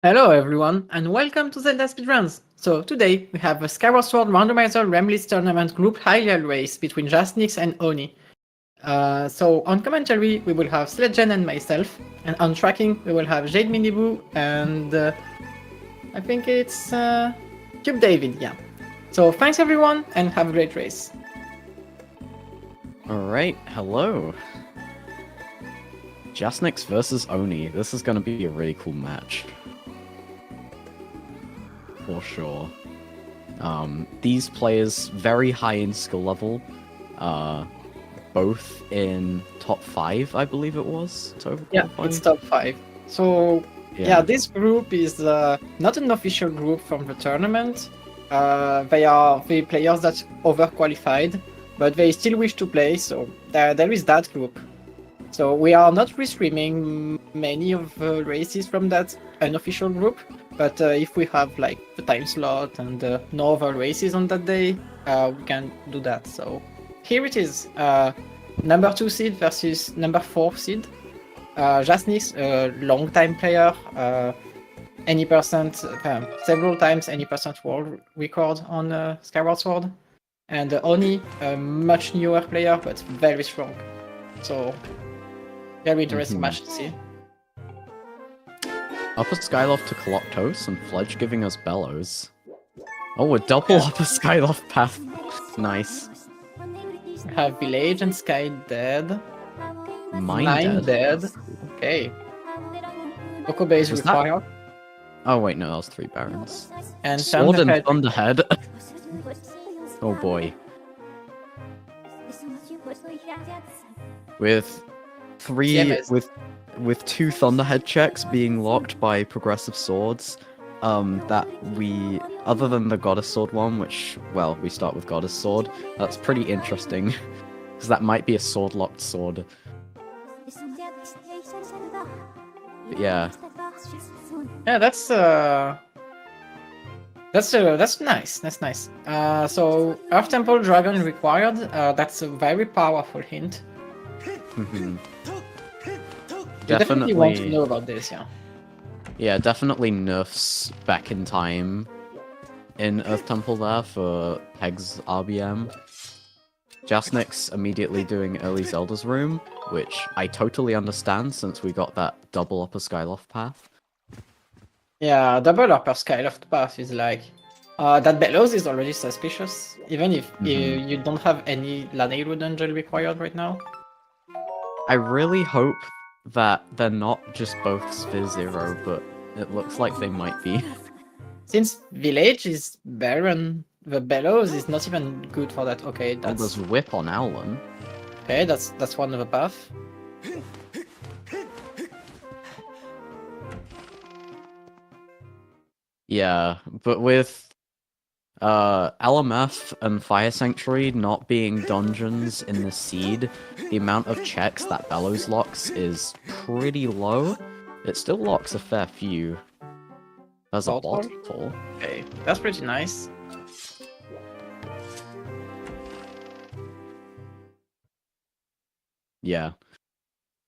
Hello everyone, and welcome to ZeldaSpeedRuns. So today we have a Skyward Sword Randomizer Remlits tournament group Hylia race between Jasnix and Oni. So on commentary we will have Sledgen and myself, and on tracking we will have Jade Miniboo and I think it's Cube David, yeah. So thanks everyone and have a great race. Alright, hello. Jasnix versus Oni. This is gonna be a really cool match. For sure. These players very high in skill level. Both in top 5, I believe it was. Yeah, it's top 5. So yeah, this group is not an official group from the tournament. They are the players that overqualified, but they still wish to play, so there is that group. So we are not restreaming many of the races from that unofficial group, but if we have like the time slot and no other races on that day, we can do that. So here it is, number 2 seed versus number 4 seed. Jasnix, a long-time player, several times any percent world record on Skyward Sword, and Oni, a much newer player but very strong. So very interesting match to see. Upper Skyloft to Coloptos and Fledge giving us Bellows. Oh, a double Upper Skyloft path. Nice. We have Village and Sky dead. Mine dead. Okay. Coco Base required. Oh wait, no, that was 3 Barons. And Sword and Thunderhead. Oh boy. With 2 Thunderhead checks being locked by progressive swords, that we, other than the Goddess Sword one, which, well, we start with Goddess Sword, that's pretty interesting, because that might be a sword-locked sword. But yeah. Yeah, that's nice. That's nice. So Earth Temple Dragon required. That's a very powerful hint. Mm-hmm. Definitely want to know about this, yeah. Yeah, definitely nerfs back in time in Earth Temple there for Peg's RBM. Jasnix immediately doing early Zelda's room, which I totally understand since we got that double upper Skyloft path. Yeah, double upper Skyloft path is like... that Bellows is already suspicious, even if you don't have any Lanayru dungeon required right now. I really hope that they're not just both Sphere 0, but it looks like they might be. Since Village is Baron, the Bellows is not even good for that. Okay, that's... Oh, there's Whip on Owlin. Okay, that's one of the path. Yeah, but with LMF and Fire Sanctuary not being dungeons in the seed, the amount of checks that Bellows locks is pretty low. It still locks a fair few. There's a bottle. Okay, that's pretty nice. Yeah.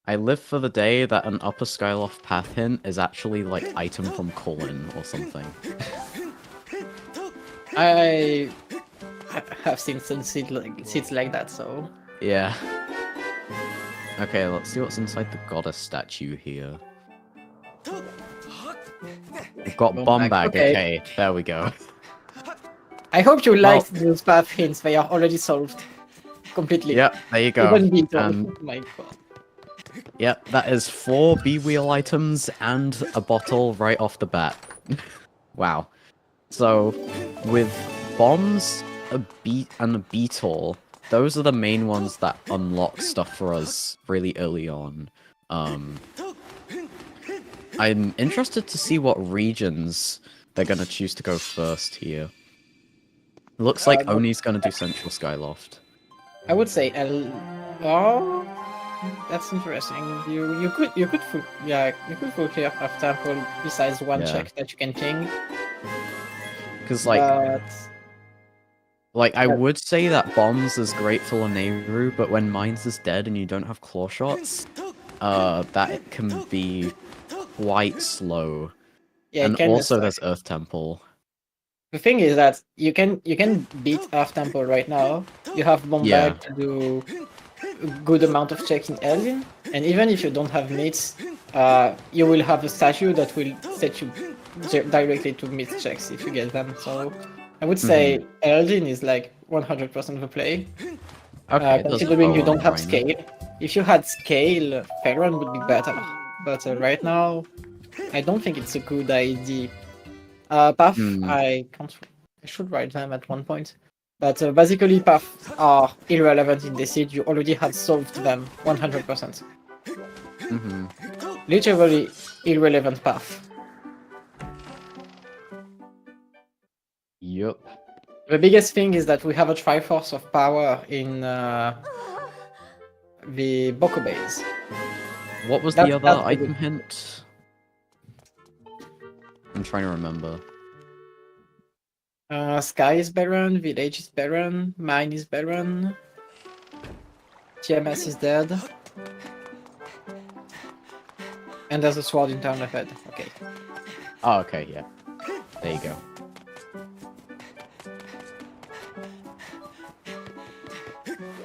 I live for the day that an upper Skyloft path hint is actually like item from Colin or something. I have seen some seeds like that, so... Yeah. Okay, let's see what's inside the goddess statue here. We've got Bomb Bag, okay, there we go. I hope you liked those path hints, they are already solved. Completely. Yep, there you go. Oh my god. Yep, that is 4 B-Wheel items and a bottle right off the bat. Wow. So, with bombs, and a beetle, those are the main ones that unlock stuff for us really early on. I'm interested to see what regions they're gonna choose to go first here. Looks like Oni's gonna do Central Skyloft. I would say oh, that's interesting. You could full clear Earth Temple besides one check that you can ping. Because I would say that bombs is great for Lanayru, but when Mines is dead and you don't have claw shots, that can be quite slow. Yeah, And it can also suck. there's Earth Temple. The thing is that you can beat Earth Temple right now. You have Yeah. Bombag to do a good amount of checks in Elgin, and even if you don't have meats, you will have a statue that will set you directly to meat checks if you get them. So I would say Elgin is like 100% of the play. Okay, there's Considering you Bow don't and have Rhino. scale. If you had scale, Fairrun would be better. But right now, I don't think it's a good idea. Path, I can't. I should write them at one point. But basically, paths are irrelevant in this seed. You already had solved them 100%. Literally irrelevant path. Yup. The biggest thing is that we have a Triforce of power in the Boko base. What was That's the other the item good- hint? I'm trying to remember. Sky is Baron, Village is Baron, Mine is Baron, TMS is dead. And there's a sword in town ahead. Okay. Oh, okay, yeah. There you go.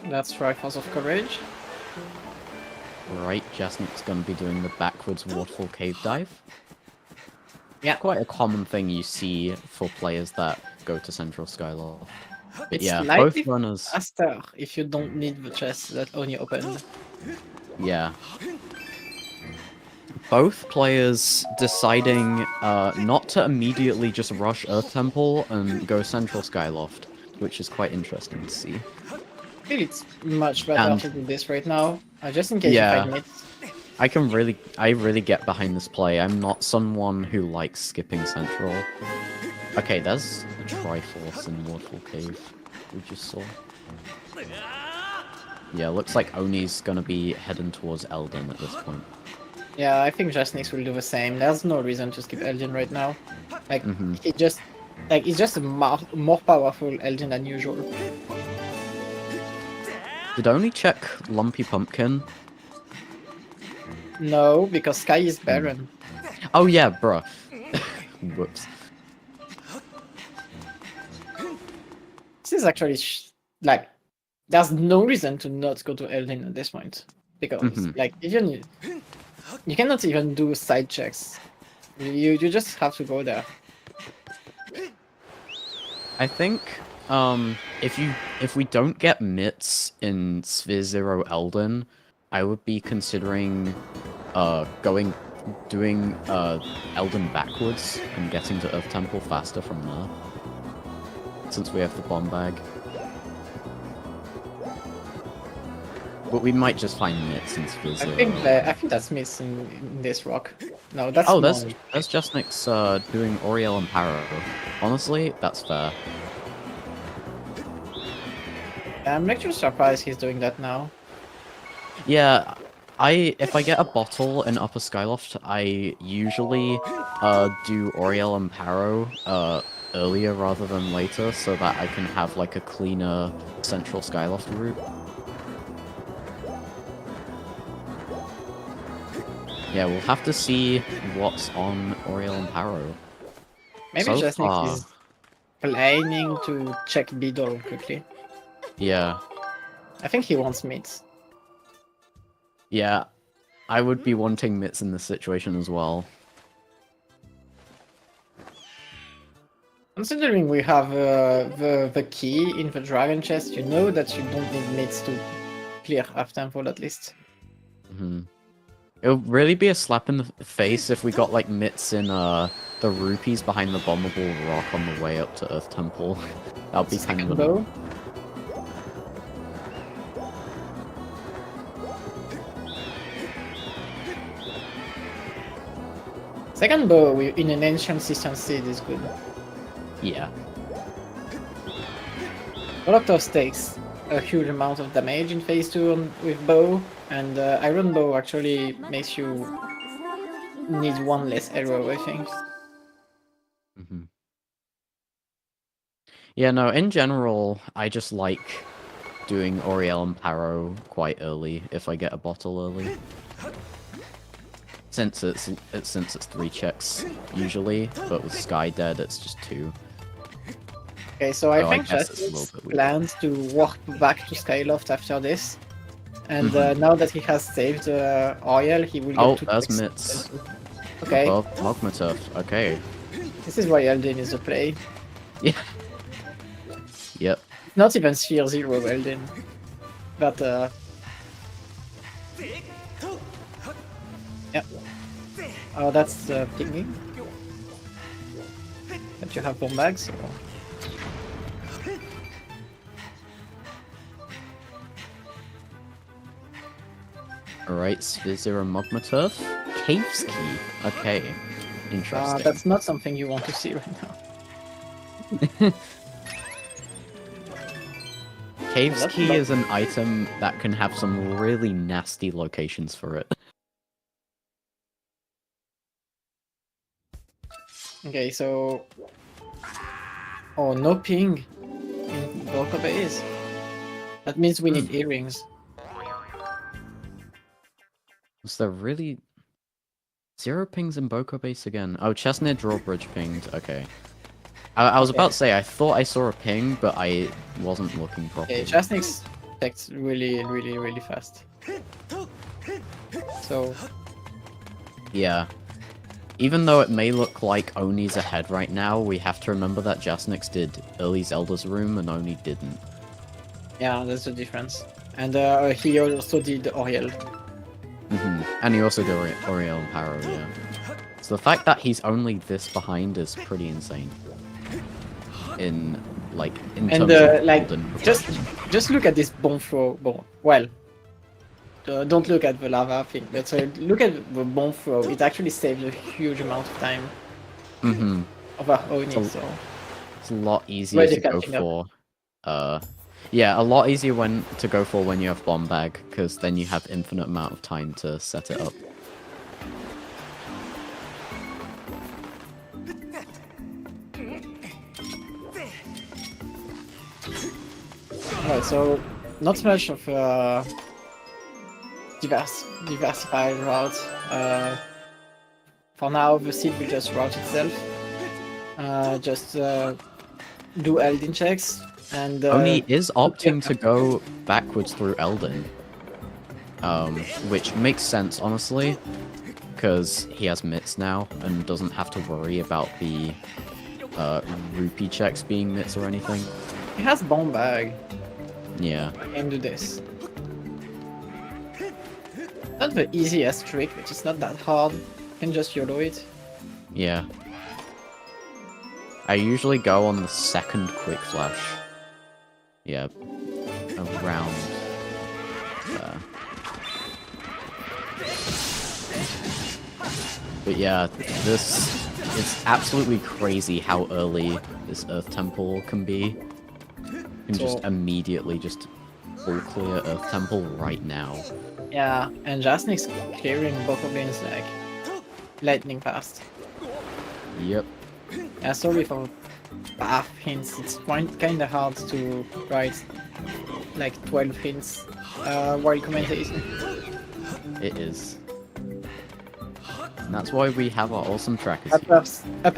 That's Triforce of Courage. Right, Jasnix gonna be doing the backwards waterfall cave dive. Yeah. Quite a common thing you see for players that go to Central Skyloft. But It's yeah, slightly both runners. faster if you don't need the chest that Oni opened. Yeah. Both players deciding not to immediately just rush Earth Temple and go Central Skyloft, which is quite interesting to see. I feel it's much better And- to do this right now. Just in case Yeah. you find it. I really get behind this play. I'm not someone who likes skipping Central. Okay, there's a Triforce in Waterfall Cave we just saw. Yeah, looks like Oni's gonna be heading towards Elden at this point. Yeah, I think Jasnix will do the same. There's no reason to skip Elgin right now. Like it's just a more powerful Elgin than usual. Did Oni check Lumpy Pumpkin? No, because Sky is Baron. Oh yeah, bruh. Whoops. This is actually like there's no reason to not go to Elgin at this point because like even you cannot even do side checks. You just have to go there. I think if we don't get mitts in Sphere Zero Elden, I would be considering doing Elden backwards and getting to Earth Temple faster from there. Since we have the bomb bag. But we might just find mitts in Sphere Zero. I think that's missing in this rock. No, that's there's Moni. Jasnix doing Oriel and Paro. Honestly, that's fair. I'm actually surprised he's doing that now. Yeah, if I get a bottle in Upper Skyloft, I usually do Oriel and Paro earlier rather than later, so that I can have like a cleaner Central Skyloft route. Yeah, we'll have to see what's on Oriel and Paro. Maybe So Jasnix far- is planning to check Beedle quickly. Yeah. I think he wants meats. Yeah, I would be wanting mitts in this situation as well. Considering we have the key in the dragon chest, you know that you don't need meats to clear Earth Temple at least. It would really be a slap in the face if we got like mitts in the rupees behind the bombable rock on the way up to Earth Temple. That would be kind of Bow. Second bow in an ancient system seed is good. yeah. Voloctos takes a huge amount of damage in phase 2 with bow, and iron bow actually makes you need one less arrow, I think. Yeah, no, in general, I just like doing Oriel and Paro quite early if I get a bottle early. since it's 3 checks usually, but with Sky Dead it's just 2. Okay, so I So think guess it's a Jasnix little bit weird. plans to walk back to Skyloft after this. And now that he has saved Oriel, he will Oh, get 2 there's checks. Mitz. Okay, Above Magma Turf. Okay. this is why Elden is a play. Yeah. Yep. Not even Sphere Zero Elden. But yeah. Oh, that's pinging. But you have bomb bags. So... Alright, Sphere Zero Magma Turf. Cave's Key. Okay. Interesting. that's not something you want to see right now. Cave's That's Key not- is an item that can have some really nasty locations for it. Okay, so... Oh, no ping in Boca Base. That means we need earrings. Was there really... 0 pings in Boko Base again? Oh, Chestnut Drawbridge pinged. Okay. I was about to say, I thought I saw a ping, but I wasn't looking properly. Okay, Jasnix checks really fast. So... Yeah. Even though it may look like Oni's ahead right now, we have to remember that Jasnix did early Zelda's room and Oni didn't. Yeah, that's the difference. And he also did Oriel. And he also did Oriel and Paro, yeah. So the fact that he's only this behind is pretty insane. In terms of like, golden just look at this bomb throw. Well, don't look at the lava thing, but look at the bomb throw. It actually saves a huge amount of time. Over Oni, so... It's a lot easier to go for. Yeah, a lot easier to go for when you have bomb bag, because then you have infinite amount of time to set it up. Right, so not much of a diversified route. For now, the seed will just route itself. Just do Elden checks. And Oni is opting to go backwards through Elden. Which makes sense, honestly, because he has Mitz now and doesn't have to worry about the rupee checks being Mitz or anything. He has bomb bag. Yeah. And do this. Not the easiest trick, but it's not that hard. You can just YOLO it. Yeah. I usually go on the second quick flash. Yeah. Around there. But yeah, it's absolutely crazy how early this Earth Temple can be. You can just immediately just full clear Earth Temple right now. Yeah, and Jasnix clearing both of lanes like lightning fast. Yep. Yeah, sorry for path hints. It's kinda hard to write like 12 hints while commentating. It is. And that's why we have our awesome trackers Upper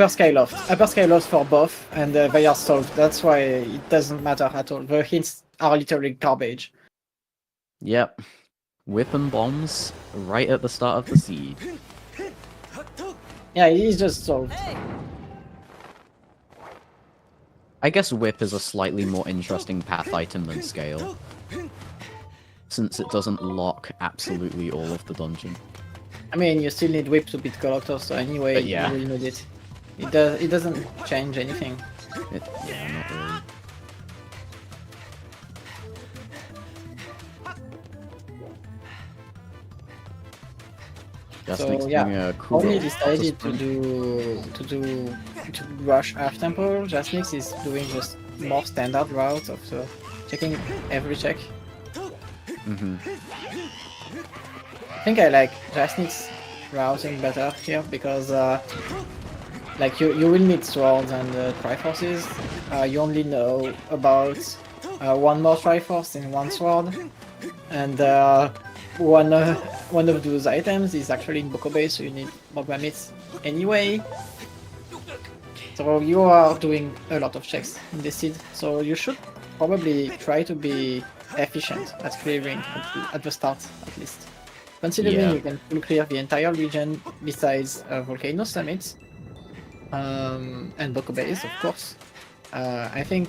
Skyloft for both, and they are solved. That's why it doesn't matter at all. The hints are literally garbage. Yep. Whip and bombs right at the start of the seed. Yeah, he's just solved. I guess whip is a slightly more interesting path item than scale, since it doesn't lock absolutely all of the dungeon. I mean, you still need whip to beat Collector, so anyway, yeah. you will need it. It doesn't change anything. Yeah, not really. So yeah, Oni decided to rush Earth Temple. Jasnix is doing just more standard route of checking every check. I think I like Jasnix routing better here because like you will need swords and Triforces. You only know about one more Triforce in one sword, and one of those items is actually in Boko Bay, so you need more Remlits anyway. So you are doing a lot of checks in the seed, so you should probably try to be efficient at clearing at the start, at least. Considering you can full clear the entire region besides Volcano Summit and Boko Bays, of course. I think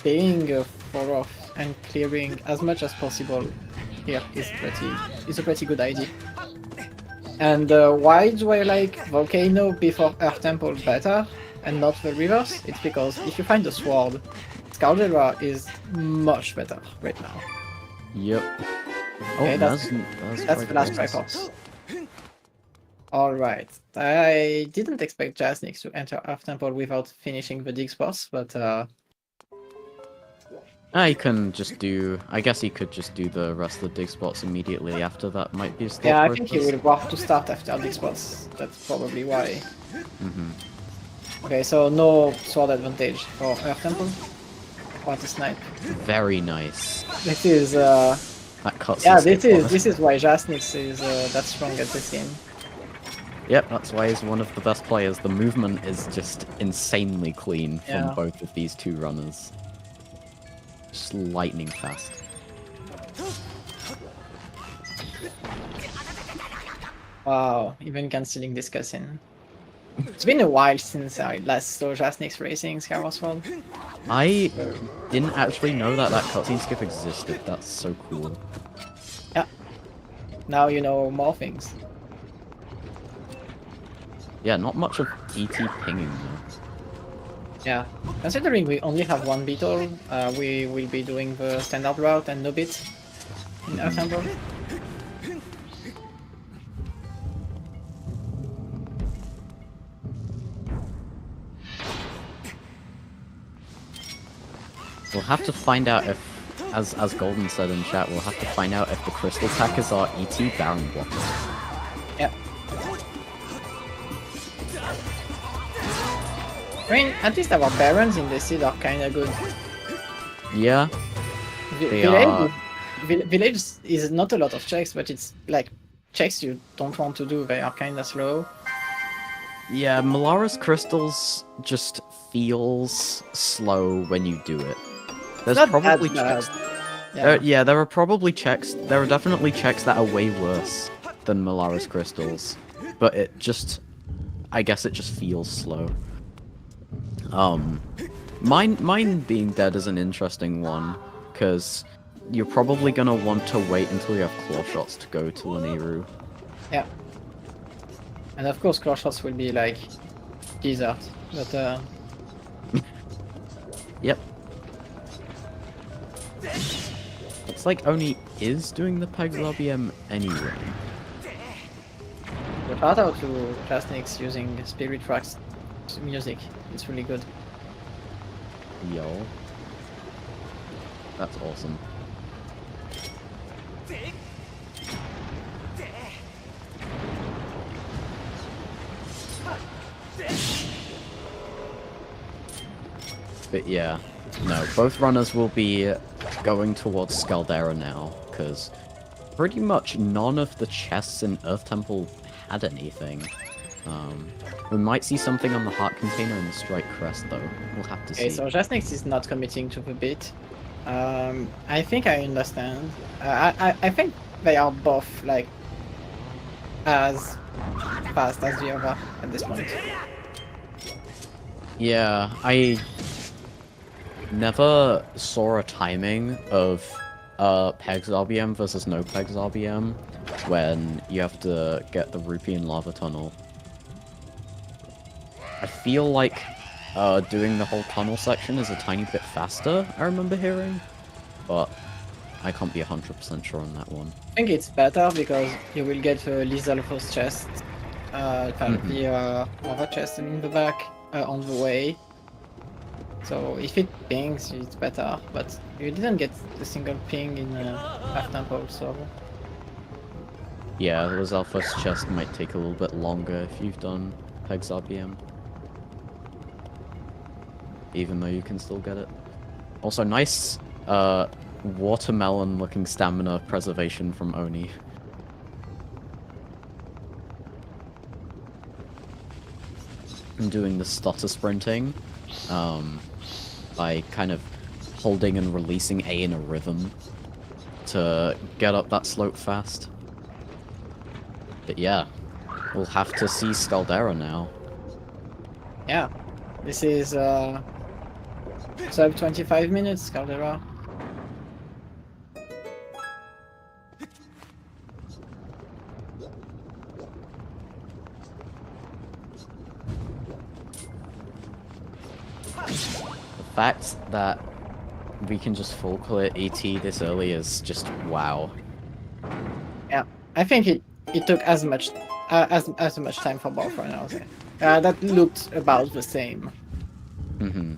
being a 4-off and clearing as much as possible here is a pretty good idea. And why do I like Volcano before Earth Temple better and not the reverse? It's because if you find the sword, Scaldera is much better right now. Yep. Okay, Oh, that's the last report. Alright, I didn't expect Jasnix to enter Earth Temple without finishing the dig boss, but I can just do. I guess he could just do the rest of the dig spots immediately after that. Might be a yeah, I think he will want to start after dig spots. That's probably why. Okay, so no sword advantage for Earth Temple. What a snipe! Very nice. This is that cuts. yeah, this is why Jasnix is that strong at this game. Yep, that's why he's one of the best players. The movement is just insanely clean from both of these two runners. Just lightning fast. Wow, even cancelling this cutscene. It's been a while since I last saw Jasnix racing Skyward Sword. I didn't actually know that cutscene skip existed. That's so cool. Yeah. Now you know more things. Yeah, not much of ET pinging though. Yeah, considering we only have one beetle, we will be doing the standard route and no bit in Earth Temple. We'll have to find out if, as Golden said in chat, we'll have to find out if the crystal attackers are ET Baron blockers. Yeah. I mean, at least our barons in the seed are kinda good. Yeah. Village is not a lot of checks, but it's like checks you don't want to do, they are kinda slow. Yeah, Malara's crystals just feels slow when you do it. There's probably checks. Yeah. There are probably checks. There are definitely checks that are way worse than Malara's crystals, but it just, I guess it just feels slow. Mine being dead is an interesting one, because you're probably gonna want to wait until you have claw shots to go to Laniru. Yeah. And of course claw shots will be like desert, but Yep. It's like Oni is doing the Pegs RBM anyway. but shout out to Jasnix using Spirit Tracks music. It's really good. Yo. That's awesome. But yeah, no, both runners will be going towards Scaldera now, because pretty much none of the chests in Earth Temple had anything. We might see something on the Heart Container and the Strike Crest, though. We'll have to see. Okay, so Jasnix is not committing to the bit. I think I understand. I think they are both like as fast as the other at this point. Yeah, I never saw a timing of Pegs RBM versus no Pegs RBM when you have to get the Rupee and Lava Tunnel. I feel like doing the whole tunnel section is a tiny bit faster, I remember hearing, but I can't be 100% sure on that one. I think it's better because you will get the Lizalfos chest, the lava chest in the back on the way. So if it pings, it's better, but you didn't get the single ping in Earth Temple, so... Yeah, the Lizalfos chest might take a little bit longer if you've done Pegs RBM. Even though you can still get it. Also, nice watermelon-looking stamina preservation from Oni. and doing the stutter sprinting, by kind of holding and releasing A in a rhythm to get up that slope fast. But yeah, we'll have to see Scaldera now. Yeah, this is sub 25 minutes, Caldera. The fact that we can just full clear ET this early is just wow. Yeah, I think it took as much time for both right now. That looked about the same. Mm-hmm.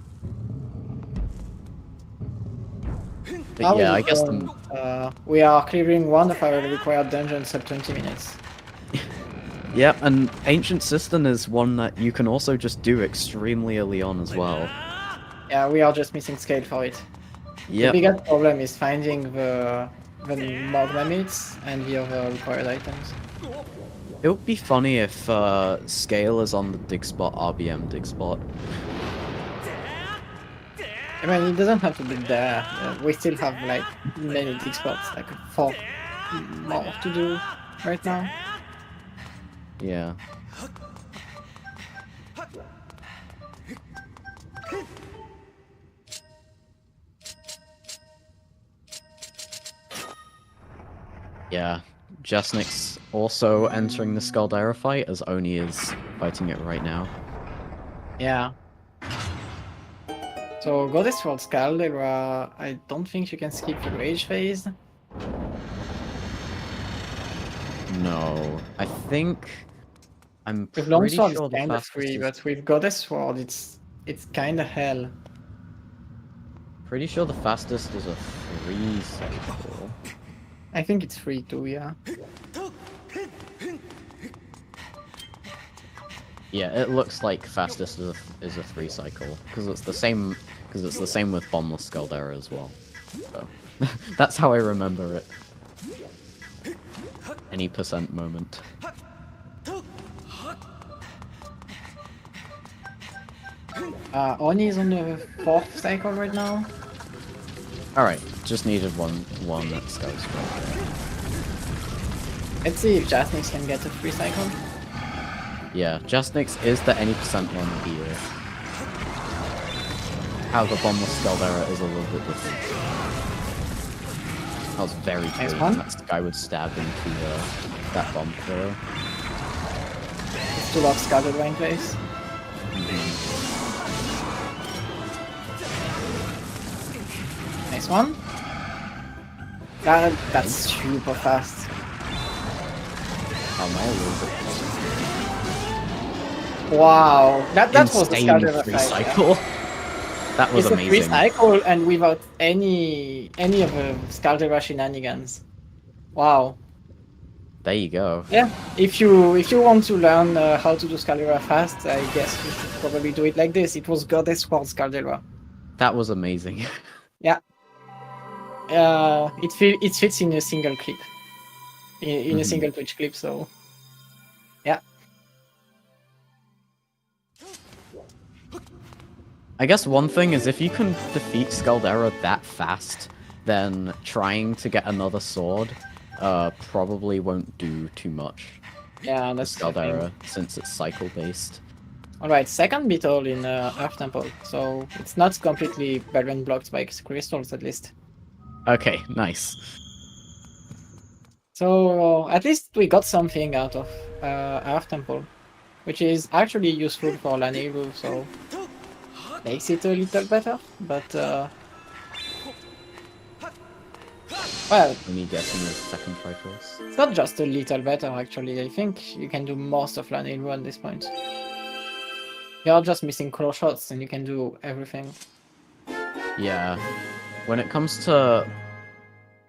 But How yeah, is I it guess going? We are clearing one of our required dungeons sub 20 minutes. Yep, and Ancient Cistern is one that you can also just do extremely early on as well. Yeah, we are just missing scale for it. Yep. The biggest problem is finding the magma meats and the other required items. It would be funny if Scale is on the dig spot, RBM dig spot. I mean, it doesn't have to be there. We still have like many dig spots, like 4 more to do right now. Yeah. Yeah. Jasnix also entering the Scaldera fight, as Oni is fighting it right now. Yeah. So Goddess World Scaldera, I don't think you can skip the Rage phase. No. I think... I'm With pretty Longsword sure it's the kinda fastest free, is... but with Goddess Sword it's kinda hell. Pretty sure the fastest is a free cycle. I think it's free too, yeah. Yeah, it looks like fastest is a 3 cycle because it's the same with Bombless Scaldera as well. So that's how I remember it. Any percent moment. Oni is on the 4th cycle right now. All right, just needed one that goes right there. Let's see if Jasnix can get a free cycle. Yeah, Jasnix is the any percent one here. How the Bombless Scaldera is a little bit different. That was very Nice good. one. That guy would stab into that bomb throw. It's too lot Scaldera in place. Nice one. That's super fast. Oh no, Wow, that was the insane Scaldera free fight. cycle. That was It's amazing. a free cycle and without any of the Scaldera shenanigans. Wow. There you go. Yeah, if you want to learn how to do Scaldera fast, I guess you should probably do it like this. It was Goddess World Scaldera. That was amazing. Yeah. It fits in a single clip. In a single Twitch clip, so yeah. I guess one thing is if you can defeat Scaldera that fast, then trying to get another sword probably won't do too much. Yeah, that's Scaldera, since it's cycle based. Alright, second beetle in Earth Temple, so it's not completely barren blocked by crystals at least. Okay, nice. So at least we got something out of Earth Temple, which is actually useful for Laneiru, so makes it a little better, but well, Let me get some of the second try first. it's not just a little better actually. I think you can do most of Laneiru at this point. You're just missing claw shots and you can do everything. Yeah. When it comes to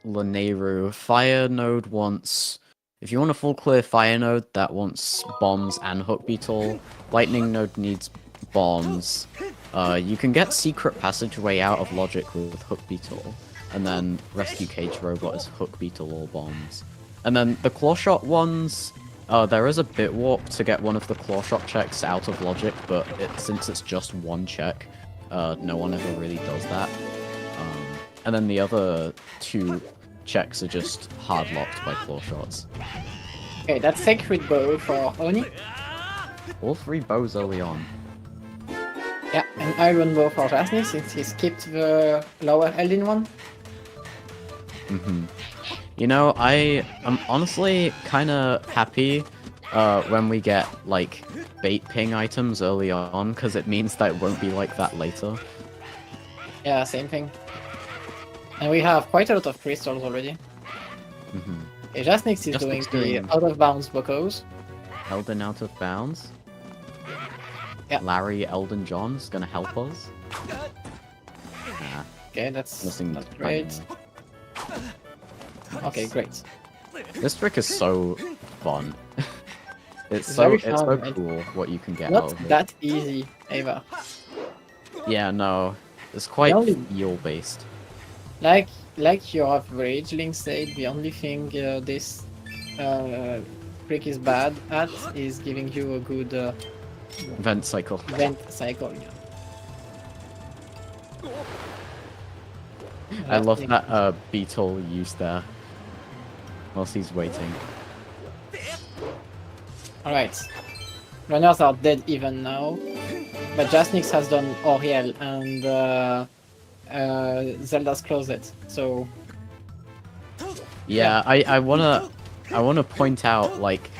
Laneiru, Fire Node wants... If you want a full clear Fire Node, that wants bombs and Hook Beetle. Lightning Node needs bombs. You can get Secret Passageway out of Logic with Hook Beetle. And then Rescue Cage Robot is Hook Beetle or bombs. And then the Claw Shot ones, Oh, there is a bit warp to get one of the claw shot checks out of logic, but since it's just one check, no one ever really does that. And then the other 2 checks are just hard locked by claw shots. Okay, that's Sacred Bow for Oni. All 3 bows early on. Yeah, and Iron Bow for Jasnix since he skipped the lower Eldin one. You know, I am honestly kind of happy when we get, like, bait ping items early on, because it means that it won't be like that later. Yeah, same thing. And we have quite a lot of crystals already. Okay, Jasnix is doing the out-of-bounds Bokos. Elden out of bounds. Yeah. Larry Elden John's gonna help us. Okay, that's Nothing not great. Okay, great. This trick is so fun. it's so very it's so fun, cool what you can get out Not of it. that easy, Ava. Yeah, no. It's quite only- feel-based. Like your average Link said, the only thing this trick is bad at is giving you a good Vent cycle. vent cycle. I love that Beetle used there. Whilst he's waiting. Alright. Runners are dead even now. But Jasnix has done Oriel and Zelda's Closet, so Yeah, I wanna point out like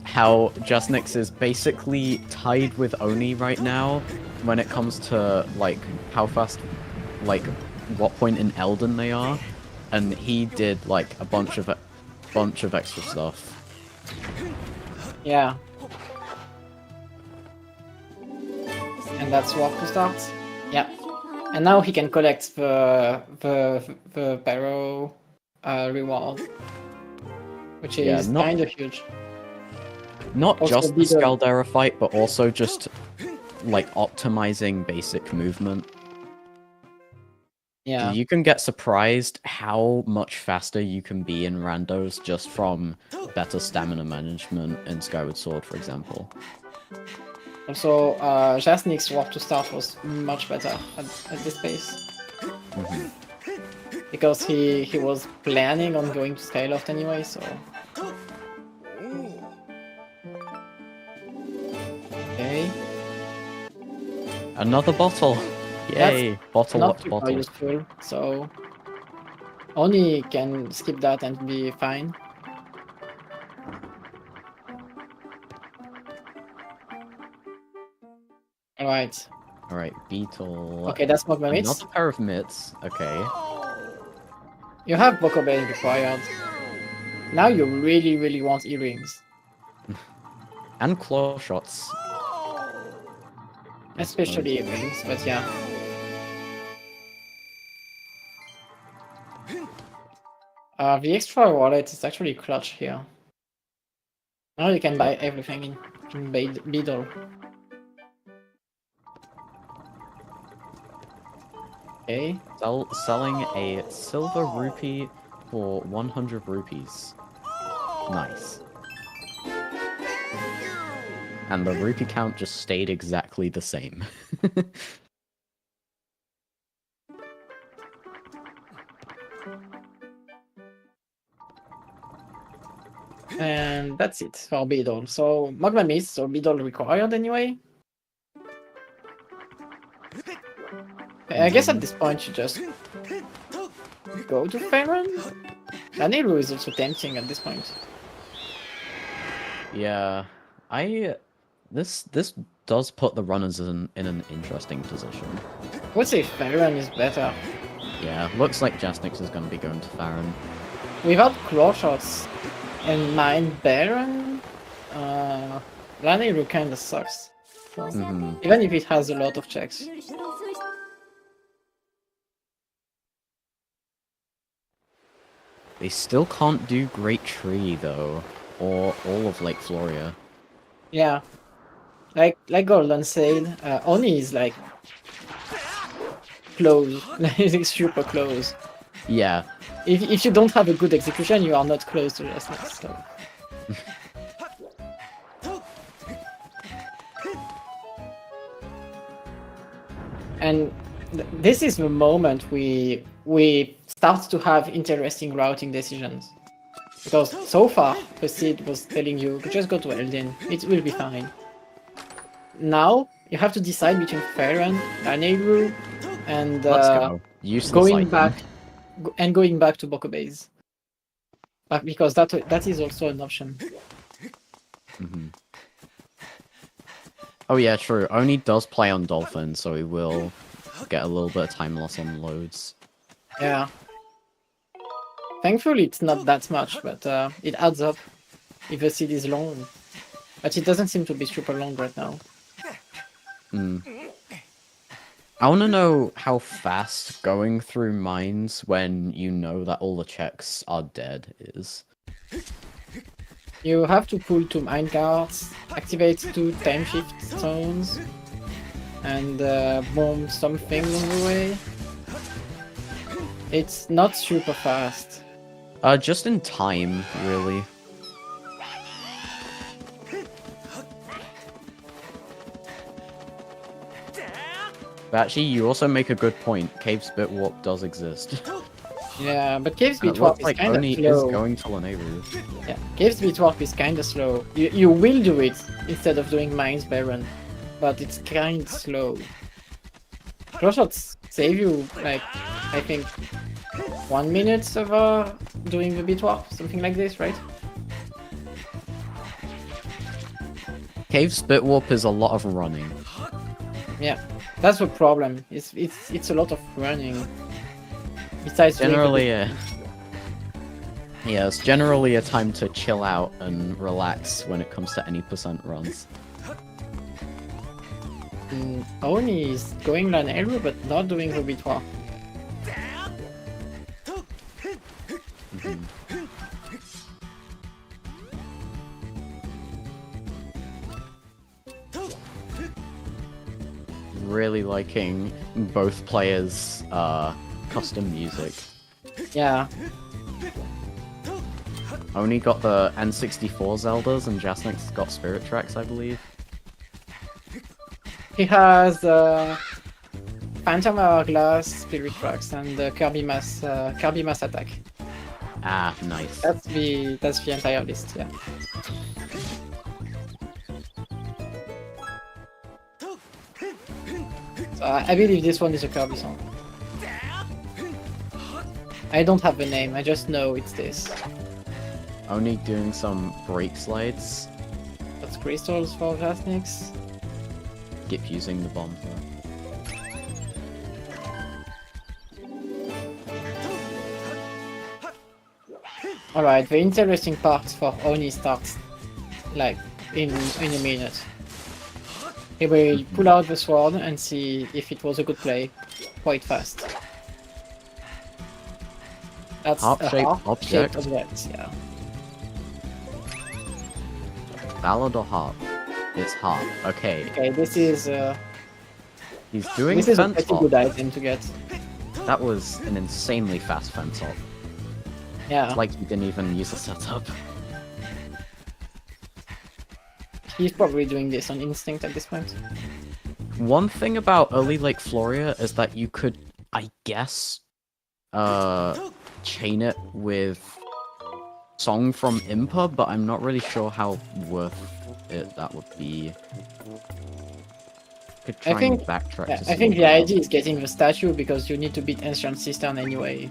how Jasnix is basically tied with Oni right now when it comes to like how fast, like what point in Elden they are, and he did like a bunch of extra stuff. yeah. And that's walk to start. Yeah. And now he can collect the Barrow reward, which is kind of huge. Not Also just the bigger. Scaldera fight, but also just like optimizing basic movement. Yeah. You can get surprised how much faster you can be in randos just from better stamina management in Skyward Sword, for example. Also, Jasnix's walk to start was much better at this pace. Because he was planning on going to Skyloft anyway, so... Okay. Another bottle! Yay! Bottle Not locked super bottle. useful, so... Oni can skip that and be fine. Alright. Alright, Beetle. Okay, that's Magma Mitts. Another pair of mitts. Okay. You have Boko Bane required. Now you really want earrings. And claw shots. Especially earrings, but yeah. The extra wallet is actually clutch here. Now you can buy everything in Beedle. Okay. Selling a silver rupee for 100 rupees. Nice. And the rupee count just stayed exactly the same. And that's it for Beedle. So Magma Mist, so Beedle required anyway. I guess at this point you just go to Farron. Naniru is also tempting at this point. Yeah, this does put the runners in an interesting position. I would say Farron is better. Yeah, looks like Jasnix is going to be going to Farron. Without claw shots and Mind Baron, Naniru kinda sucks. So, even if it has a lot of checks. They still can't do Great Tree though, or all of Lake Floria. Yeah. Like Golden said, Oni is like close. Like super close. Yeah. If you don't have a good execution, you are not close to Jasnix. So. And this is the moment we start to have interesting routing decisions. Because so far, the seed was telling you, just go to Elden, it will be fine. Now, you have to decide between Farron, Lanayru, and Let's go. Useless going item. back to Boko Base. Because that is also an option. Mm-hmm. Oh yeah, true. Oni does play on Dolphin, so he will get a little bit of time loss on loads. Yeah. Thankfully, it's not that much, but it adds up if the seed is long. But it doesn't seem to be super long right now. I want to know how fast going through mines when you know that all the checks are dead is. You have to pull 2 mine cards, activate 2 time shift stones, and bomb something along the way. It's not super fast. Just in time, really. But actually, you also make a good point. Cave Spit Warp does exist. Yeah, but Cave Speed It Warp looks is like kind of Oni slow. is going to Lanayru. Yeah, Cave Speed Warp is kind of slow. You will do it instead of doing Mines Baron, but it's kind of slow. Claw shots save you, like, I think 1 minute of doing the beat warp, something like this, right? Cave Spit Warp is a lot of running. Yeah, that's the problem. It's a lot of running. Besides Generally, yeah, it's generally a time to chill out and relax when it comes to any percent runs. Oni is going Lanayru but not doing the beat warp. Really liking both players' custom music. Yeah. Oni got the N64 Zeldas and Jasnix got Spirit Tracks, I believe. He has Phantom Hourglass, Spirit Tracks, and Kirby Mass Attack. Ah, nice. That's the entire list. Yeah. So I believe this one is a Kirby song. I don't have the name. I just know it's this. Oni doing some break slides. That's crystals for Jasnix. Skip using the bomb though. Alright, the interesting part for Oni starts like in a minute. He will pull out the sword and see if it was a good play quite fast. That's Heart-shaped a object? object, yeah. Ballad or harp? It's harp. Okay. Okay, this is He's doing this is a fence pretty hop. good item to get. That was an insanely fast fence hop. Yeah, It's like he didn't even use a setup. he's probably doing this on instinct at this point. One thing about early Lake Floria is that you could, I guess, chain it with Song from Impa, but I'm not really sure how worth it that would be. Could try and backtrack. Yeah, to I see think what the else. idea is getting the statue because you need to beat Ancient Cistern anyway.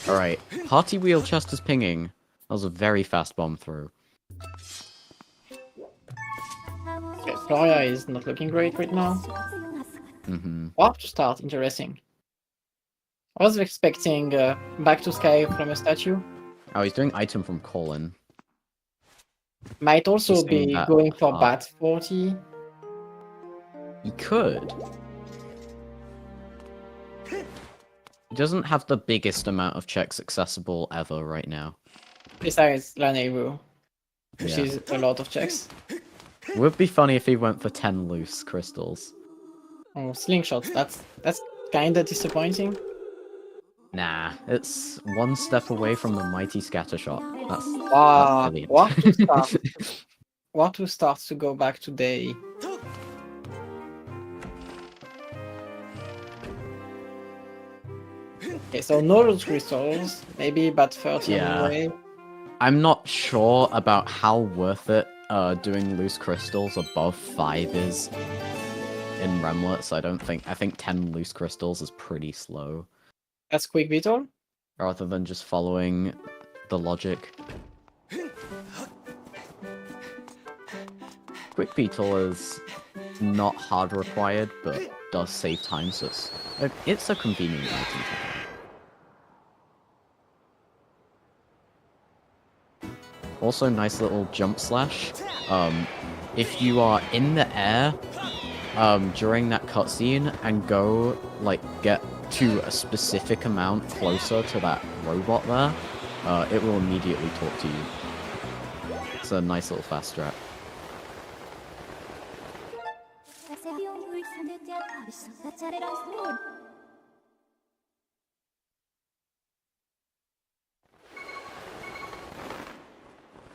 Alright, Hearty Wheel Chest is pinging. That was a very fast bomb through. Okay, Floria is not looking great right now. Warp to start, interesting. I was expecting back to sky from a statue. Oh, he's doing item from Colin. Might also He's doing be that going for up. Bat 40. He could. He doesn't have the biggest amount of checks accessible ever right now. Besides Lanayru, which Yeah. is a lot of checks. Would be funny if he went for 10 loose crystals. Oh, slingshots, that's kinda disappointing. Nah, it's one step away from the mighty scatter shot. That's Wow, brilliant. Warp to start. Water starts to go back to day. Okay, so no loot crystals, maybe about 30 Yeah. anyway. I'm not sure about how worth it doing loose crystals above 5 is in Remlits. I think 10 loose crystals is pretty slow. That's quick beetle. Rather than just following the logic. Quick Beetle is not hard required, but does save time, so it's a convenient item to have. Also, nice little jump slash. If you are in the air during that cutscene and go, like, get to a specific amount closer to that robot there, it will immediately talk to you. It's a nice little fast strat.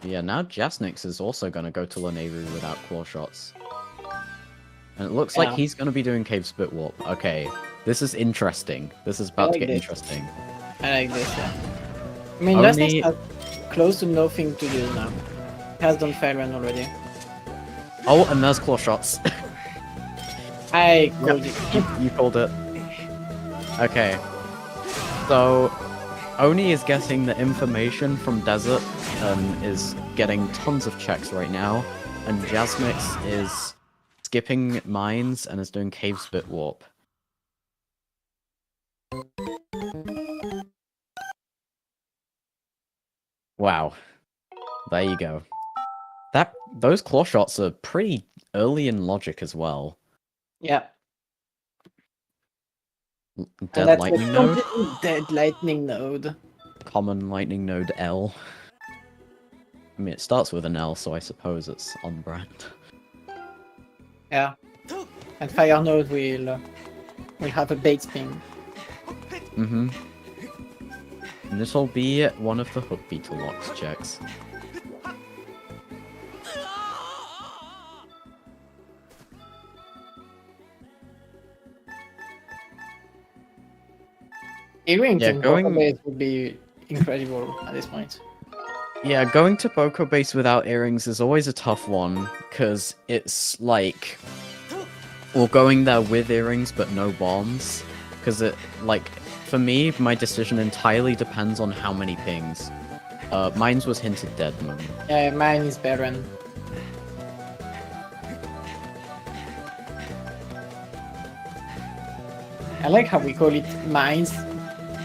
Yeah, now Jasnix is also going to go to Lanayru without claw shots. And it looks like he's going to be doing Cave Spit Warp. Okay, this is interesting. This is about to get interesting. I like this, yeah. I mean, Jasnix has close to nothing to do now. He has done fair run already. Oh, and there's claw shots. I called it. You called it. Okay. So, Oni is getting the information from Desert and is getting tons of checks right now. And Jasnix is skipping mines and is doing Cave Spit Warp. Wow. There you go. Those claw shots are pretty early in logic as well. Yeah. Dead lightning node? Dead lightning node. Common lightning node L. I mean, it starts with an L, so I suppose it's on brand. Yeah. And fire node will have a bait ping. Mm-hmm. And this will be one of the Hook Beetle Locks checks. Earrings Yeah, in Boko Base would be incredible at this point. Yeah, going to Boko Base without earrings is always a tough one, because it's like... Well, going there with earrings but no bombs, because it, like, for me, my decision entirely depends on how many pings. Mine's was hinted dead moment. Yeah, mine is Baron. I like how we call it mines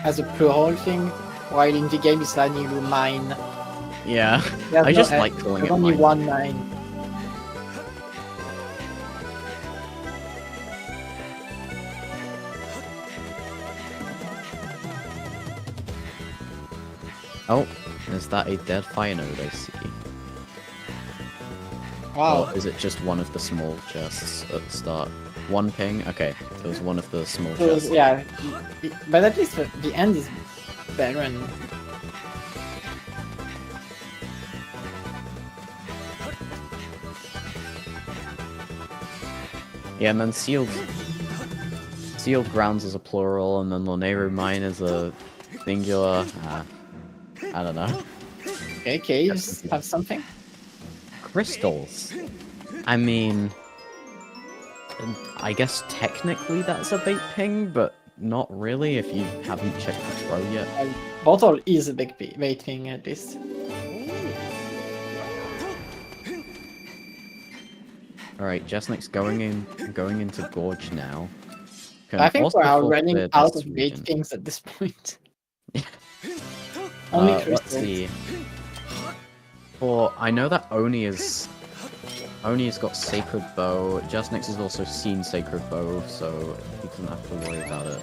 as a plural thing, while in the game it's like you mine. Yeah, I just like calling it only mine. one mine. Oh, is that a dead fire node I see? Wow. Or is it just one of the small chests at the start? One ping? Okay, it was one of the small chests. Yeah, but at least the end is Baron. Yeah, and then sealed grounds is a plural, and then Lanayru mine is a singular. I don't know. Okay, caves have something? Crystals. I mean, I guess technically that's a bait ping, but not really if you haven't checked the throw yet. Bottle is a big bait ping at least. Alright, Jasnix going into Gorge now. I think also we're running forfeit out this of bait region. pings at this point. Only crystals. Let's see. For I know thatOni's got Sacred Bow. Jasnix has also seen Sacred Bow, so he doesn't have to worry about it.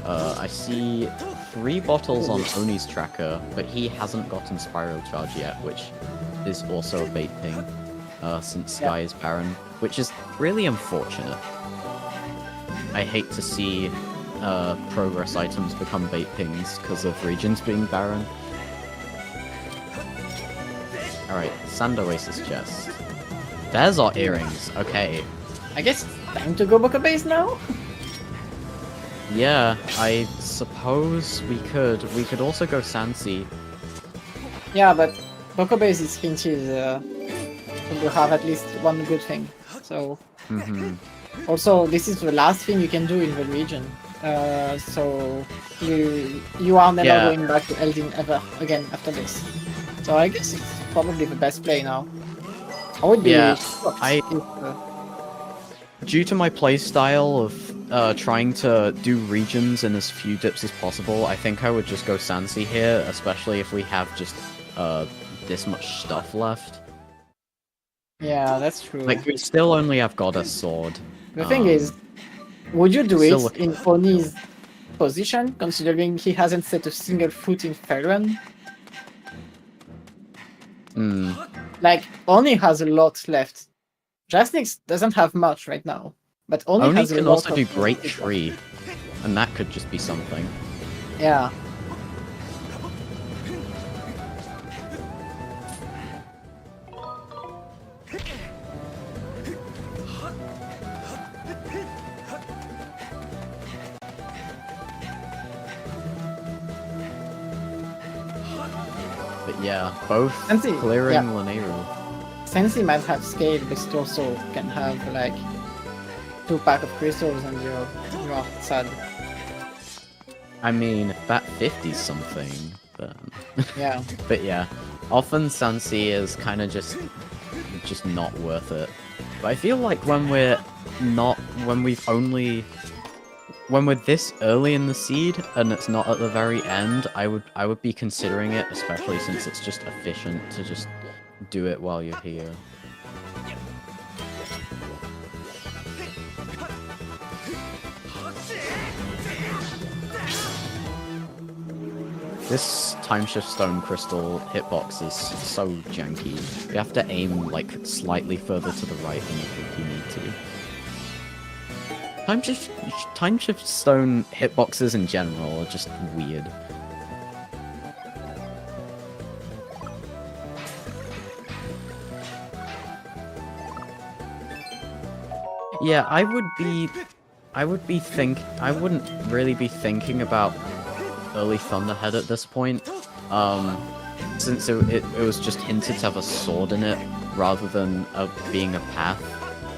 I see 3 bottles on Oni's tracker, but he hasn't gotten Spiral Charge yet, which is also a bait ping, since Sky is barren, which is really unfortunate. I hate to see progress items become bait pings because of regions being barren. Alright, Sand Oasis chest. There's our earrings, okay. I guess it's time to go Boca Base now? Yeah, I suppose we could. We could also go Sansi. Yeah, but Boca Base is hinted to have at least one good thing. So also this is the last thing you can do in the region. So you are never going back to Eldin ever again after this. So I guess it's probably the best play now. I would be shocked if, due to my playstyle of trying to do regions in as few dips as possible, I think I would just go Sansi here, especially if we have just this much stuff left. Yeah, that's true. Like, we still only have Goddess Sword. The thing is, would you do it in Oni's position, considering he hasn't set a single foot in Faerun? Like, Oni has a lot left. Jasnix doesn't have much right now, but Oni has a lot. Oni can also do Great Tree, and that could just be something. Yeah. But yeah, both clearing Lanayru. Sensi might have scale, but it also can have like 2 packs of crystals and you're sad. I mean, if that 50's something, then... Yeah. But yeah, often Sansi is kind of just not worth it. But I feel like when we're this early in the seed and it's not at the very end, I would be considering it, especially since it's just efficient to just do it while you're here. This Timeshift Stone Crystal hitbox is so janky. You have to aim like slightly further to the right than you think you need to. Timeshift Stone hitboxes in general are just weird. Yeah, I wouldn't really be thinking about early Thunderhead at this point, since it was just hinted to have a sword in it rather than being a path.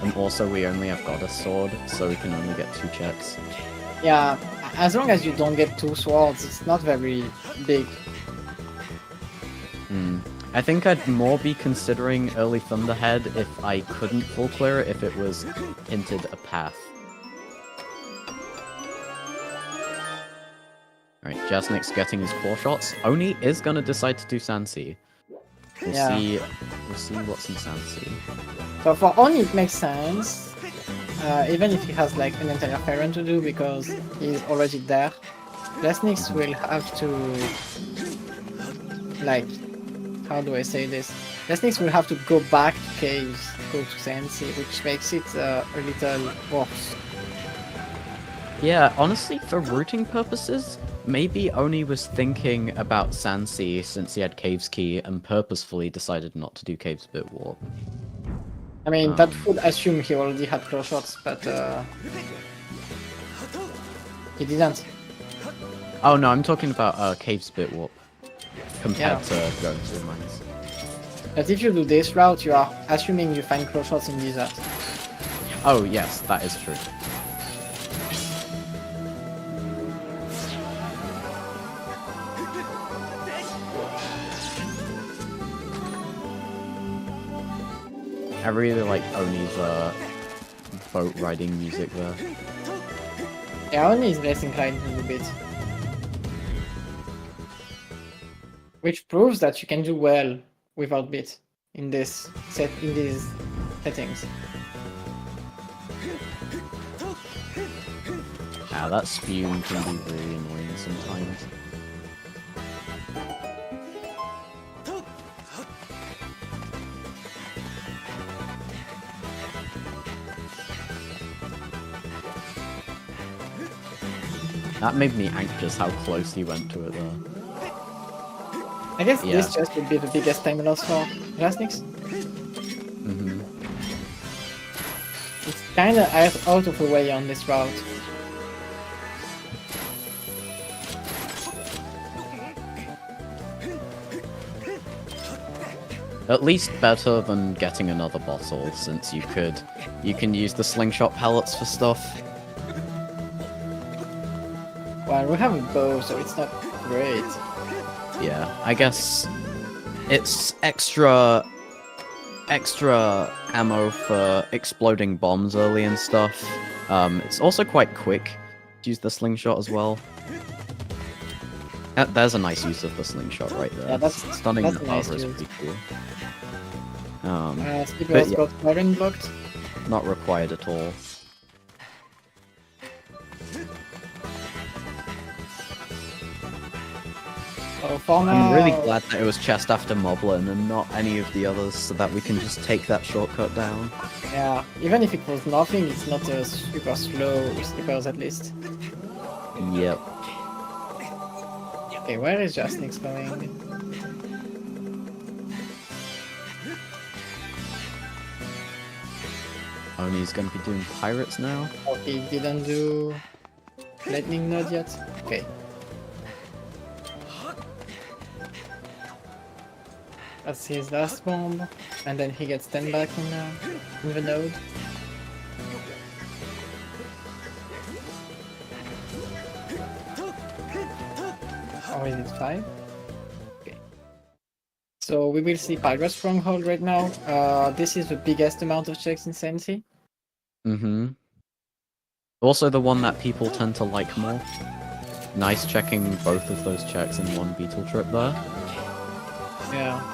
And also we only have Goddess Sword, so we can only get 2 checks. Yeah, as long as you don't get 2 swords, it's not very big. I think I'd more be considering early Thunderhead if I couldn't full clear it, if it was hinted a path. Alright, Jasnix getting his claw shots. Oni is gonna decide to do Sansi. We'll see what's in Sansi. So for Oni it makes sense, even if he has like an entire Faerun to do because he's already there. Jasnix will have to, like, how do I say this? Jasnix will have to go back to caves, go to Sansi, which makes it a little worse. Yeah, honestly, for routing purposes, maybe Oni was thinking about Sansi since he had Caves Key and purposefully decided not to do Caves Bit Warp. I mean, that would assume he already had claw shots, but he didn't. Oh no, I'm talking about Caves Bit Warp compared to going to the mines. But if you do this route, you are assuming you find claw shots in desert. Oh yes, that is true. I really like Oni's boat riding music there. Yeah, Oni is less inclined to do bit. Which proves that you can do well without bit in these settings. Ah, that spume can be really annoying sometimes. That made me anxious how close he went to it there. I guess Yeah. this chest would be the biggest time loss for Jasnix. Mm-hmm. It's kinda out of the way on this route. At least better than getting another bottle, since you can use the slingshot pellets for stuff. Well, we have a bow, so it's not great. Yeah, I guess it's extra ammo for exploding bombs early and stuff. It's also quite quick to use the slingshot as well. There's a nice use of the slingshot right there. Yeah, that's Stunning that's the a nice power is use. pretty cool. Sleeper's yeah. got Iron blocked. Not required at all. So for now, I'm really glad that it was chest after Moblin and not any of the others, so that we can just take that shortcut down. yeah, even if it was nothing, it's not a super slow Sleepers at least. Yep. Okay, where is Jasnix going? Oni's gonna be doing pirates now. Oh, he didn't do lightning node yet? Okay. That's his last bomb, and then he gets 10 back in the node. Or is it 5? Okay. So we will see Pirate Stronghold right now. This is the biggest amount of checks in Sensi. Mm-hmm. Also the one that people tend to like more. Nice checking both of those checks in one beetle trip there. Yeah.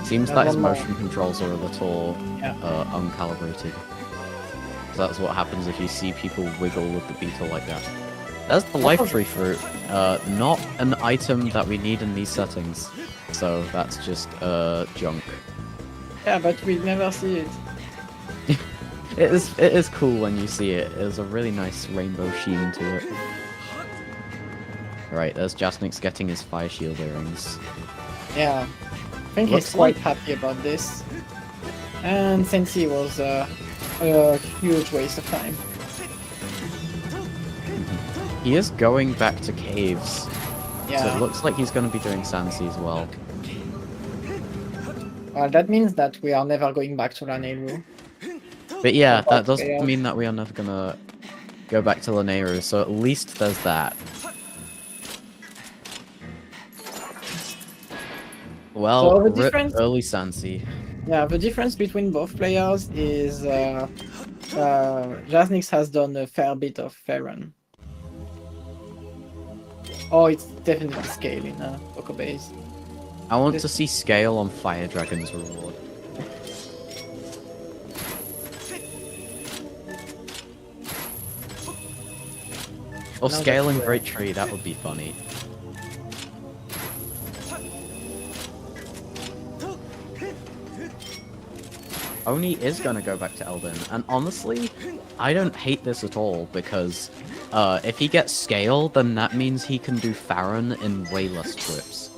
Seems that his motion controls are a little Yeah. uncalibrated. That's what happens if you see people wiggle with the beetle like that. There's the life tree fruit. Not an item that we need in these settings. So that's just junk. Yeah, but we never see it. It is cool when you see it. There's a really nice rainbow sheen to it. Right, there's Jasnix getting his fire shield earrings. Yeah. I think Looks he's quite like- happy about this. And Sensi was a huge waste of time. He is going back to caves. So Yeah. it looks like he's going to be doing Sansi as well. Well, that means that we are never going back to Laneiru. But yeah, that About doesn't chaos. mean that we are never going to go back to Laneiru, so at least there's that. Well, So the rip difference- early Sansi. Yeah, the difference between both players is Jasnix has done a fair bit of Farron. Oh, it's definitely scale in Poco Base. I want This- to see scale on Fire Dragon's reward. Or No, scaling that's- Great Tree, that would be funny. Oni is gonna go back to Elden, and honestly, I don't hate this at all, because if he gets scale, then that means he can do Farron in way less trips.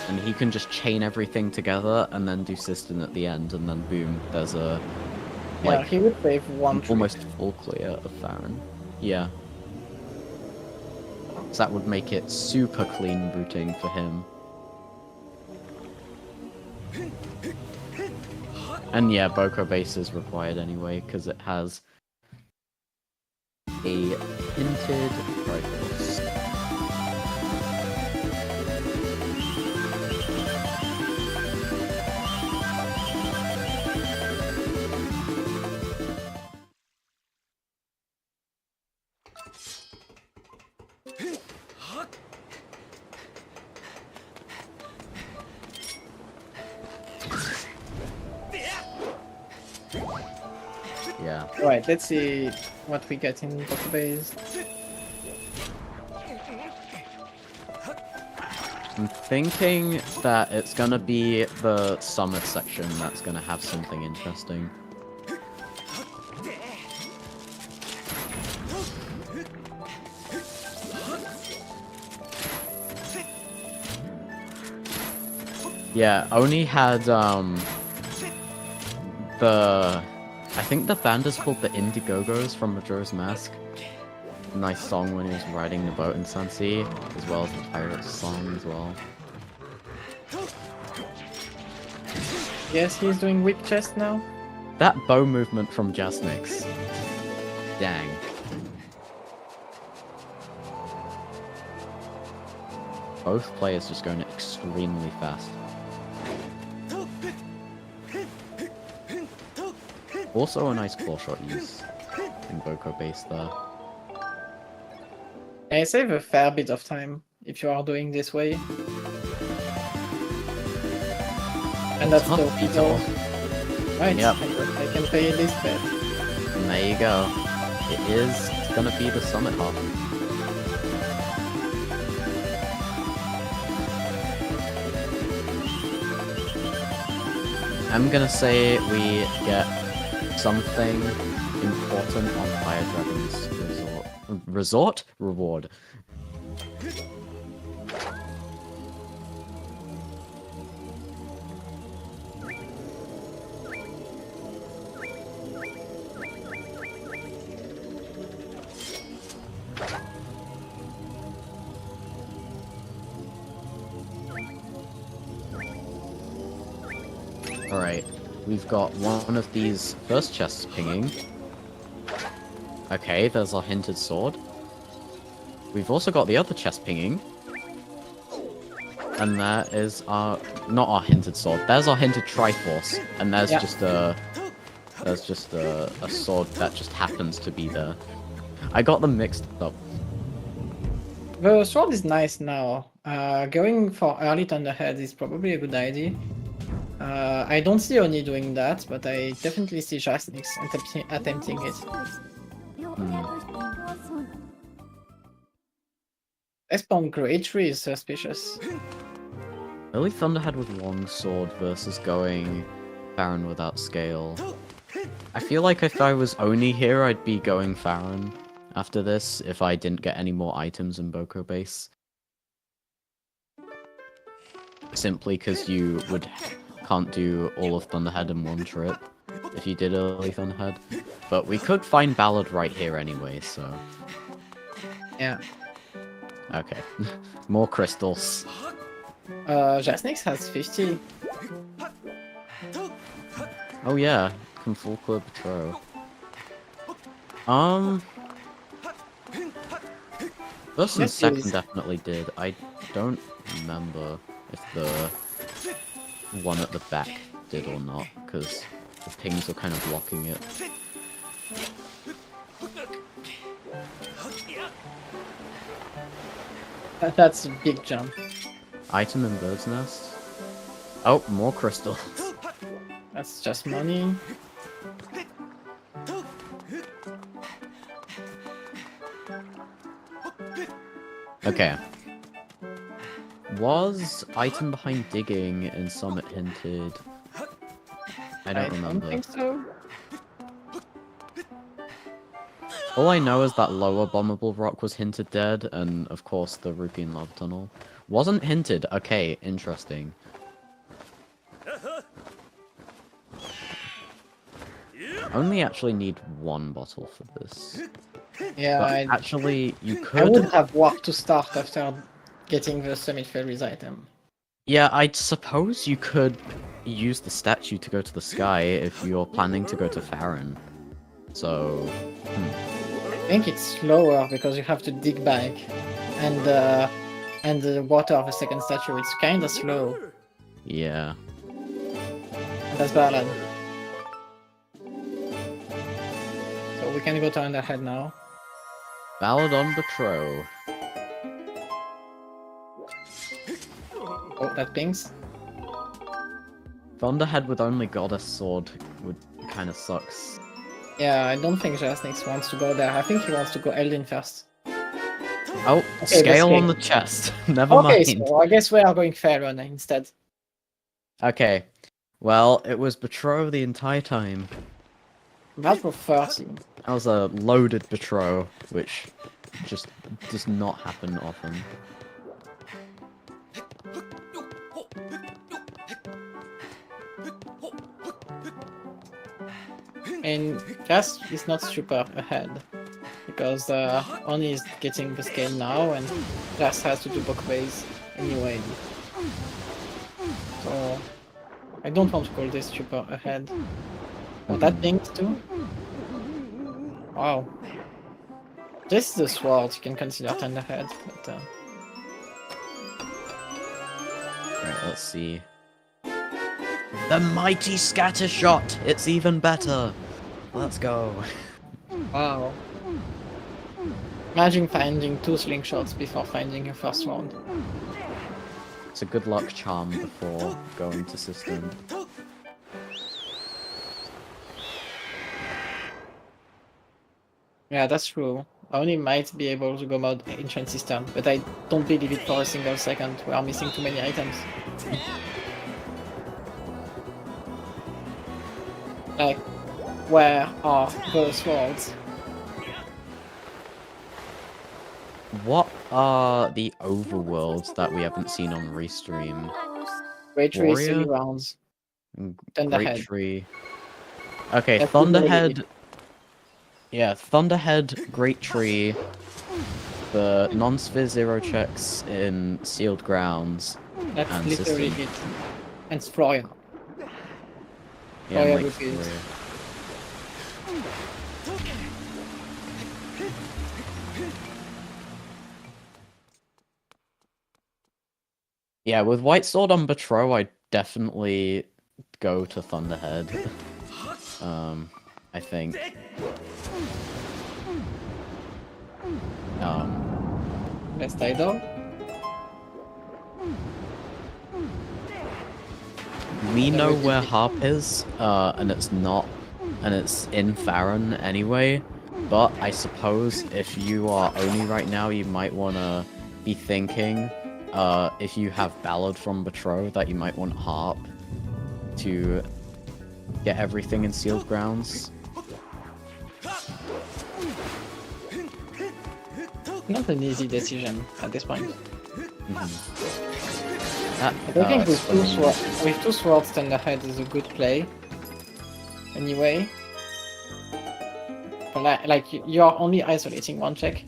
And he can just chain everything together, and then do Sistine at the end, and then boom, there's a, Yeah, like, he would save one trip. almost full clear of Farron. Yeah. So that would make it super clean routing for him. And yeah, Boko base is required anyway, because it has a hinted rifles. Yeah. Right, let's see what we get in Poco Base. I'm thinking that it's gonna be the summit section that's gonna have something interesting. Yeah, Oni had I think the band is called the Indiegogos from Majora's Mask. Nice song when he was riding the boat in Sunsea, as well as the Pirates song as well. Yes, he's doing whip chest now. That bow movement from Jasnix. Dang. Both players just going extremely fast. Also a nice claw shot use in Boko base there. I save a fair bit of time if you are doing this way. And that's the Beetle. Right, Yep. I can pay this bet. And there you go. It is gonna be the Summit Hop. I'm gonna say we get something important on Fire Dragon's resort reward. Alright, we've got one of these first chests pinging. Okay, there's our hinted sword. We've also got the other chest pinging. And that is our... not our hinted sword. There's our hinted Triforce. And there's just a... there's just a sword that just happens to be there. I got them mixed up. The sword is nice now. Going for early Thunderhead is probably a good idea. I don't see Oni doing that, but I definitely see Jasnix attempting it. Spawn Great Tree is suspicious. Early Thunderhead with longsword versus going Baron without scale. I feel like if I was Oni here, I'd be going Farron after this if I didn't get any more items in Boko base. Simply because you can't do all of Thunderhead in one trip if you did early Thunderhead. But we could find Ballad right here anyway, so... yeah. Okay. More crystals. Jasnix has 50. Oh yeah, can full clear Patrol. First and Yes, second please. definitely did. I don't remember if the one at the back did or not, because the pings are kind of blocking it. That's a big jump. Item in Bird's Nest? Oh, more crystals. That's just money. Okay. Was item behind digging in Summit hinted? I don't remember. I don't think so. All I know is that lower bombable rock was hinted dead, and of course the Rupee and Lava Tunnel. Wasn't hinted. Okay, interesting. Only actually need one bottle for this. Yeah, But actually, you I could... would have walked to start after getting the Summit Fairies item. Yeah, I suppose you could use the statue to go to the sky if you're planning to go to Farron. So... I think it's slower because you have to dig back, and the water of the second statue, it's kinda slow. Yeah. And that's Ballad. So we can go to Underhead now. Ballad on Betro. Oh, that pings. Thunderhead with only Goddess Sword would kind of sucks. Yeah, I don't think Jasnix wants to go there. I think he wants to go Eldin first. Oh, Okay, scale let's on the chest. Never Okay, mind. so I guess we are going Farron instead. Okay. Well, it was Betro the entire time. That was 30. That was a loaded Betro, which just does not happen often. And Jas is not super ahead because Oni is getting the scale now, and Jas has to do both ways anyway. So I don't want to call this super ahead. Oh, that things too. Wow. This is the sword you can consider 10 ahead, but Right, let's see. The mighty scatter shot! It's even better! Let's go. wow. Imagine finding 2 slingshots before finding your first round. It's a good luck charm before going to system. Yeah, that's true. I only might be able to go mode ancient system, but I don't believe it for a single second. We are missing too many items. Like, where are the swords? What are the overworlds that we haven't seen on Restream? Great Tree, Warrior? silly rounds. Thunderhead. Great Tree. Okay, That's Thunderhead. Yeah, Thunderhead, Great Tree, the non-sphere zero checks in Sealed Grounds. That's and literally system. it. And Florian. Yeah, Oh, yeah, Mike repeat. Floria. Yeah, with White Sword on Betrow, I'd definitely go to Thunderhead. I think. Best idol. We know where Harp is, and it's in Farron anyway, but I suppose if you are Oni right now, you might want to be thinking, if you have Ballad from Betrow, that you might want Harp to get everything in Sealed Grounds. Not an easy decision at this point. That, I think with two swords, Thunderhead is a good play. Anyway. But like you're only isolating one check.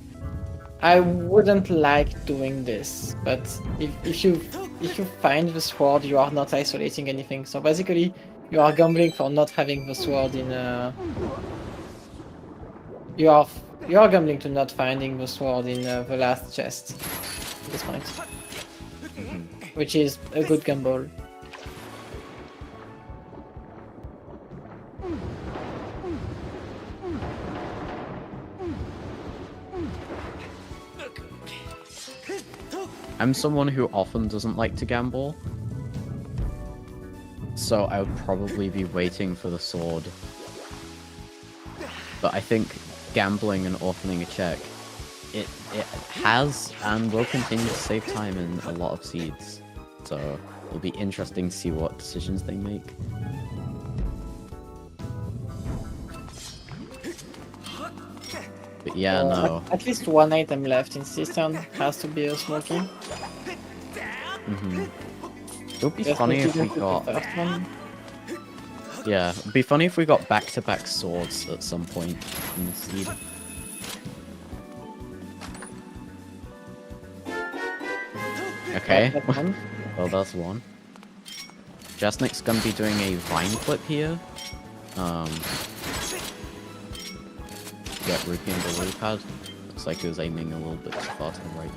I wouldn't like doing this, but if you find the sword, you are not isolating anything. So basically, you are gambling for not having the sword in You are gambling to not finding the sword in the last chest at this point, which is a good gamble. I'm someone who often doesn't like to gamble, so I would probably be waiting for the sword. But I think gambling and orphaning a check, it has and will continue to save time in a lot of seeds. So it'll be interesting to see what decisions they make. But yeah, no. At least one item left in Cistern has to be a smoky. It would be funny if we got... Yeah, it'd be funny if we got back-to-back swords at some point in the seed. Okay, well that's one. Jasnix gonna be doing a vine flip here. Get Rupee and the lily pad. Looks like he was aiming a little bit too far to the right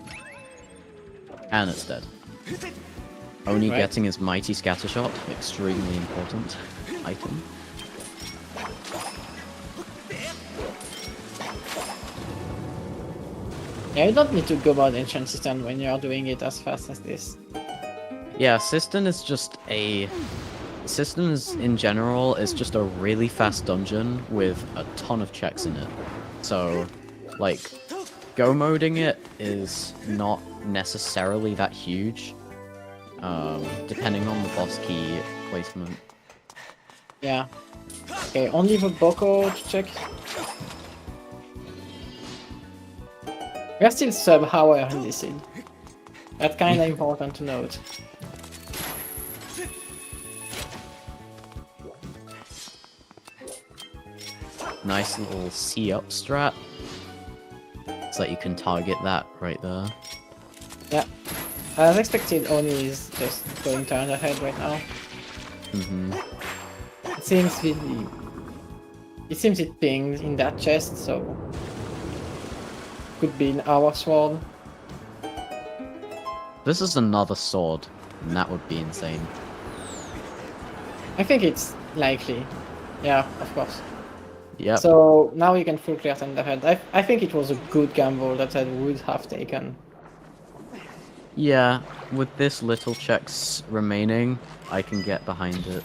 there. And it's dead. Only getting his mighty scatter shot, extremely important item. Yeah, you don't need to go about Ancient Cistern when you're doing it as fast as this. Yeah, Cistern is just a... Cisterns in general is just a really fast dungeon with a ton of checks in it. So, like, go moding it is not necessarily that huge, depending on the boss key placement. Yeah. Okay, only the Boko to check. We are still sub-hour in this seed. That's kinda important to note. nice little C up strat. So that you can target that right there. Yeah. As expected, Oni is just going turn ahead right now. It seems it pinged in that chest, so could be in our sword. This is another sword, and that would be insane. I think it's likely. Yeah, of course. Yep. So now you can full clear turn ahead. I think it was a good gamble that I would have taken. Yeah, with this little checks remaining, I can get behind it.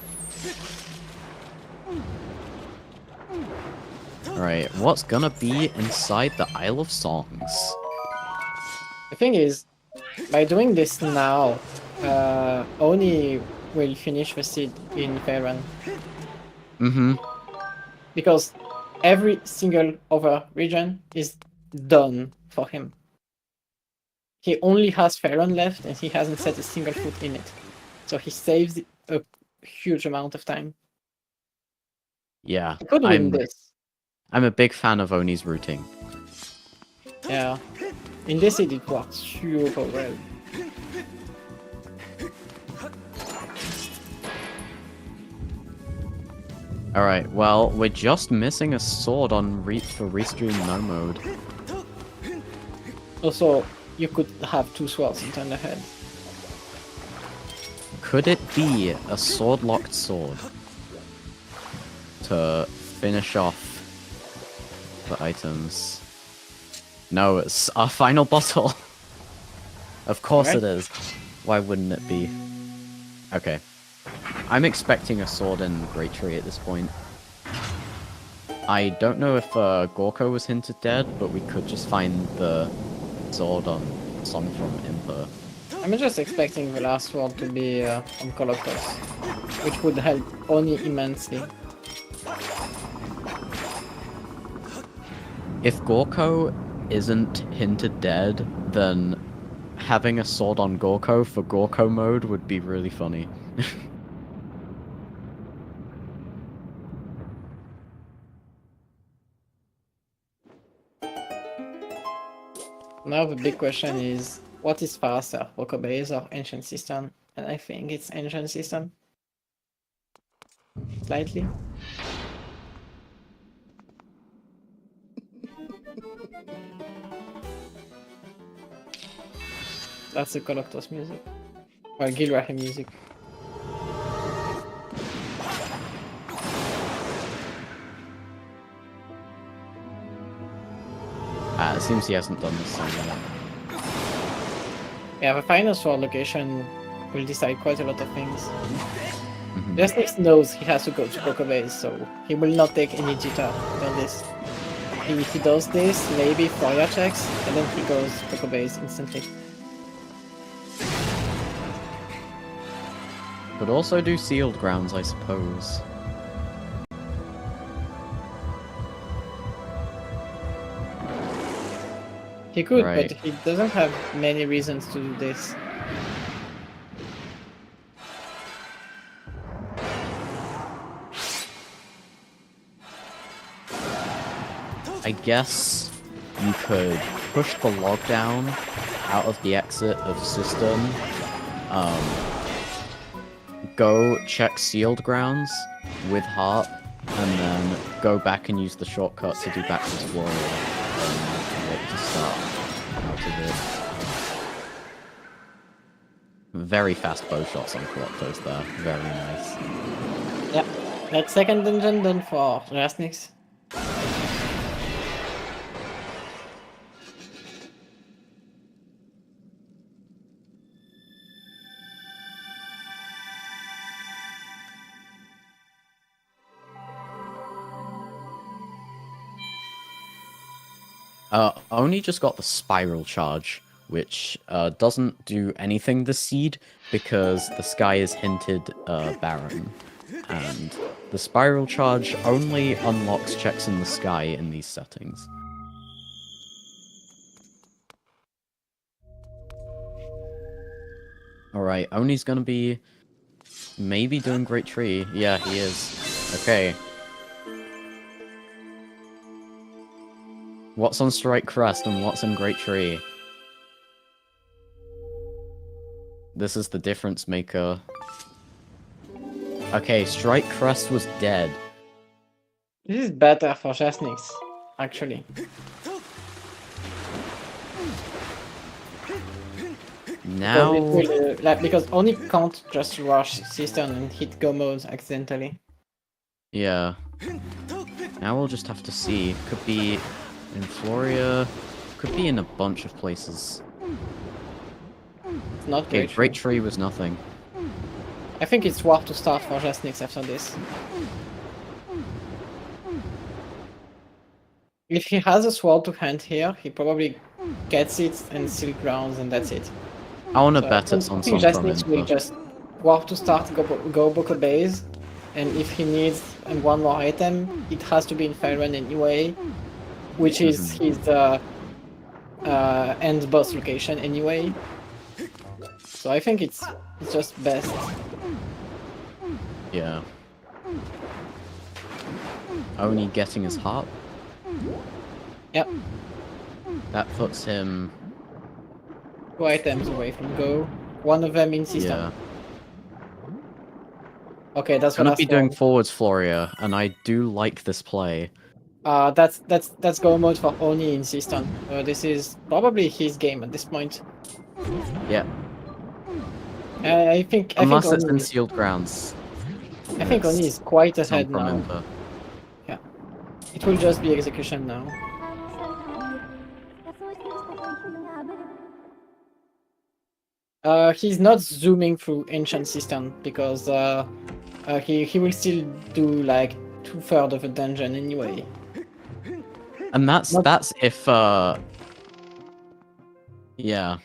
Alright, what's gonna be inside the Isle of Songs? The thing is, by doing this now, Oni will finish the seed in Faerun. Because every single other region is done for him. He only has Faerun left and he hasn't set a single foot in it. So he saves a huge amount of time. Yeah, He could win this. I'm a big fan of Oni's routing. Yeah. In this it works super well. Alright, well, we're just missing a sword on for Restream No mode. Also, you could have two swords in turn ahead. Could it be a sword-locked sword? To finish off the items. No, it's our final bottle. Of course it is. Why wouldn't it be? Okay. I'm expecting a sword in Great Tree at this point. I don't know if Gorko was hinted dead, but we could just find the sword on Song from Imper. I'm just expecting the last sword to be on Coloctos, which would help Oni immensely. If Gorko isn't hinted dead, then having a sword on Gorko for Gorko mode would be really funny. Now the big question is, what is faster, Roko Base or Ancient System? And I think it's Ancient System. Slightly. That's the Coloctos music. Or Gilrahi music. It seems he hasn't done this song yet. Yeah, the final sword location will decide quite a lot of things. Jasnix knows he has to go to Roko Base, so he will not take any jitter on this. If he does this, maybe Foya checks, and then he goes Roko Base instantly. Could also do sealed grounds, I suppose. He could, Right. but he doesn't have many reasons to do this. I guess you could push the log down out of the exit of system, go check sealed grounds with heart, and then go back and use the shortcut to do backwards warrior, and wait to start out of it. Very fast bow shots on Coloctos there, very nice. Yeah, that second dungeon done for Jasnix. Only just got the spiral charge, which doesn't do anything this seed because the sky is hinted barren, and the spiral charge only unlocks checks in the sky in these settings. Alright, Oni's gonna be maybe doing Great Tree. Yeah, he is. Okay. What's on Strike Crest and what's in Great Tree? This is the difference maker. Okay, Strike Crest was dead. This is better for Jasnix, actually. Now... Because Oni can't just rush Cistern and hit Go mode accidentally. Yeah. Now we'll just have to see. Could be in Floria, could be in a bunch of places. It's not Okay, Great Great Tree was nothing. I think it's worth to start for Jasnix after this. If he has a sword to hand here, he probably gets it and still grounds, and that's it. I wanna So bet it's on I think some from Jasnix will just work to start go Boko base, and if he needs one more item, it has to be in Faerun anyway, which is his end boss location anyway. So I think it's just best. Yeah. Only getting his heart. Yep. That puts him... 2 items away from Go. One of them in system. Yeah. Okay, that's I'm what gonna be doing forwards Floria, and I do like this play. That's Go mode for Oni in system. This is probably his game at this point. Yeah. I think Unless it's Oni in sealed grounds. I think Oni is quite Don't ahead now. remember. Yeah. It will just be execution now. He's not zooming through ancient system because he will still do like 2/3 of a dungeon anyway. And that's if yeah.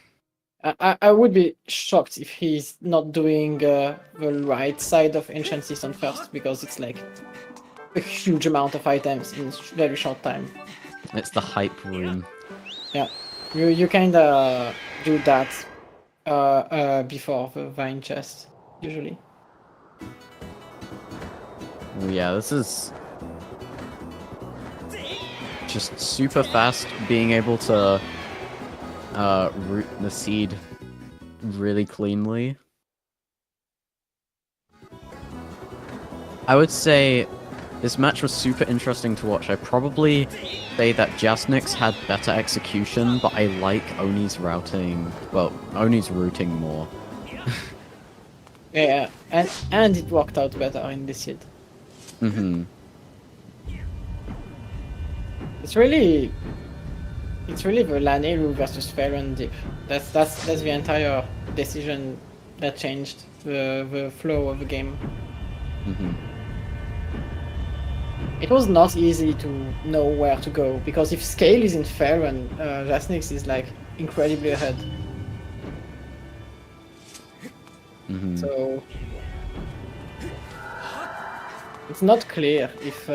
I would be shocked if he's not doing the right side of ancient system first, because it's like a huge amount of items in very short time. It's the hype room. Yeah, you kinda do that before the vine chest usually. Yeah, this is just super fast, being able to root the seed really cleanly. I would say this match was super interesting to watch. I probably say that Jasnix had better execution, but I like Oni's routing. Well, Oni's routing more. Yeah, and it worked out better in this seed. It's really the Laneru versus Faerun dip. That's the entire decision that changed the flow of the game. It was not easy to know where to go, because if scale is in Faerun, Jasnix is like incredibly ahead. So it's not clear if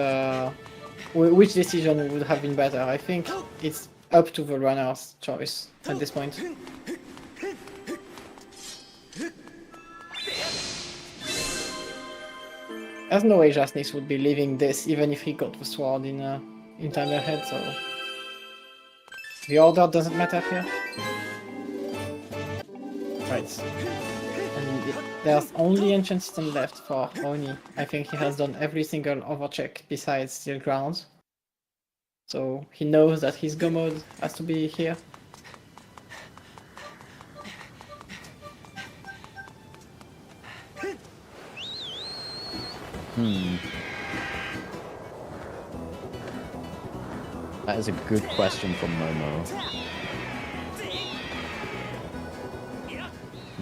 which decision would have been better. I think it's up to the runner's choice at this point. There's no way Jasnix would be leaving this, even if he got the sword in time ahead, so the order doesn't matter here. Right. And there's only ancient system left for Oni. I think he has done every single overcheck besides Steel Grounds. So he knows that his Go mode has to be here. That is a good question from Momo.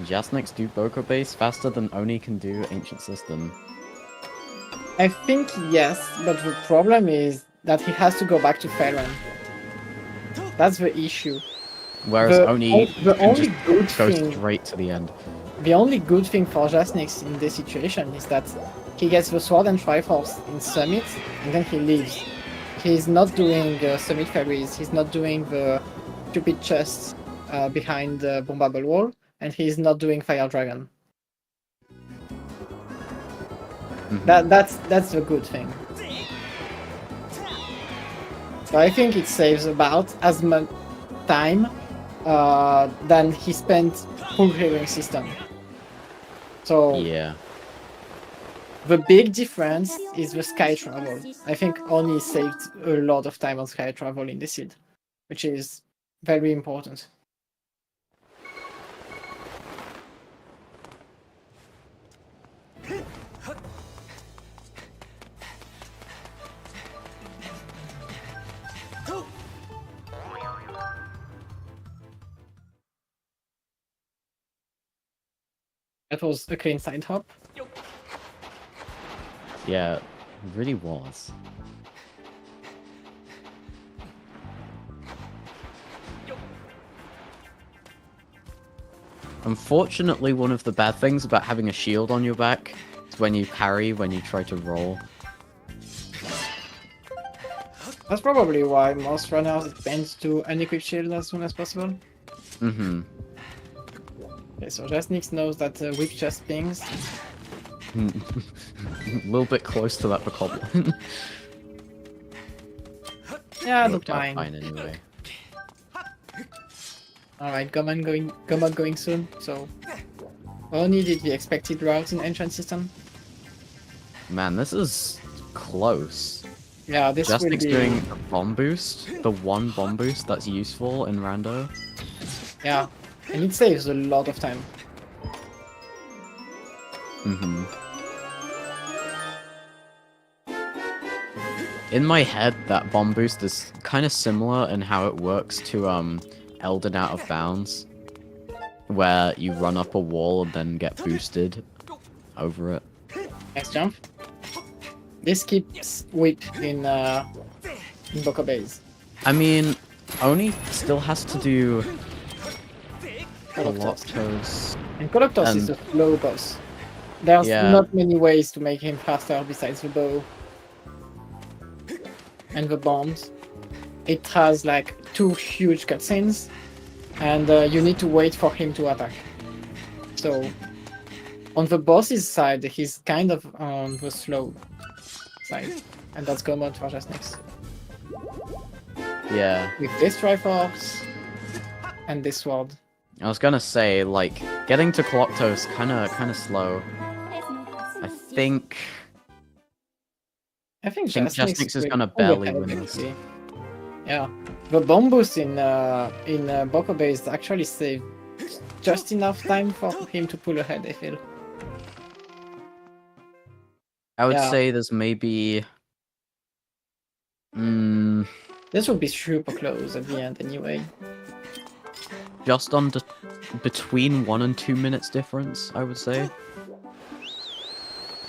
Jasnix do Boko base faster than Oni can do Ancient System. I think yes, but the problem is that he has to go back to Faerun. That's the issue. Whereas Oni can just go thing, straight to the end. The only good thing for Jasnix in this situation is that he gets the Sword and Triforce in Summit, and then he leaves. He's not doing Summit Ferries, he's not doing the stupid chests behind the bombable wall, and he's not doing Fire Dragon. That's the good thing. So I think it saves about as much time than he spent full healing system. So Yeah. the big difference is the sky travel. I think Oni saved a lot of time on sky travel in the seed, which is very important. That was a clean side hop. Yeah, it really was. Unfortunately, one of the bad things about having a shield on your back is when you parry, when you try to roll. That's probably why most runners tend to unequip shield as soon as possible. Mm-hmm. Okay, so Jasnix knows that whip just pings. A little bit close to that for Goblin. Yeah, Worked don't out mind. fine anyway. Alright, Gomon going soon, so Oni did the expected route in Ancient System. Man, this is close. Yeah, this will Jasnix be... doing a bomb boost, the one bomb boost that's useful in Rando. Yeah, and it saves a lot of time. Mm-hmm. In my head, that bomb boost is kind of similar in how it works to Elden Out of Bounds, where you run up a wall and then get boosted over it. Next jump. This keeps whip in Boko Base. I mean, Oni still has to do Coloctos. And Coloctos is a slow boss. There's not many ways to make him faster besides the bow and the bombs. It has like 2 huge cutscenes, and you need to wait for him to attack. So on the boss's side, he's kind of on the slow side, and that's common for Jasnix. Yeah. With this Triforce and this sword. I was gonna say, like, getting to Coloctos kinda slow. I think Jasnix is gonna barely win this. Yeah, the bomb boost in Boko Base actually saved just enough time for him to pull ahead, I feel. I would say there's maybe... This would be super close at the end anyway. Just under... between 1 and 2 minutes difference, I would say.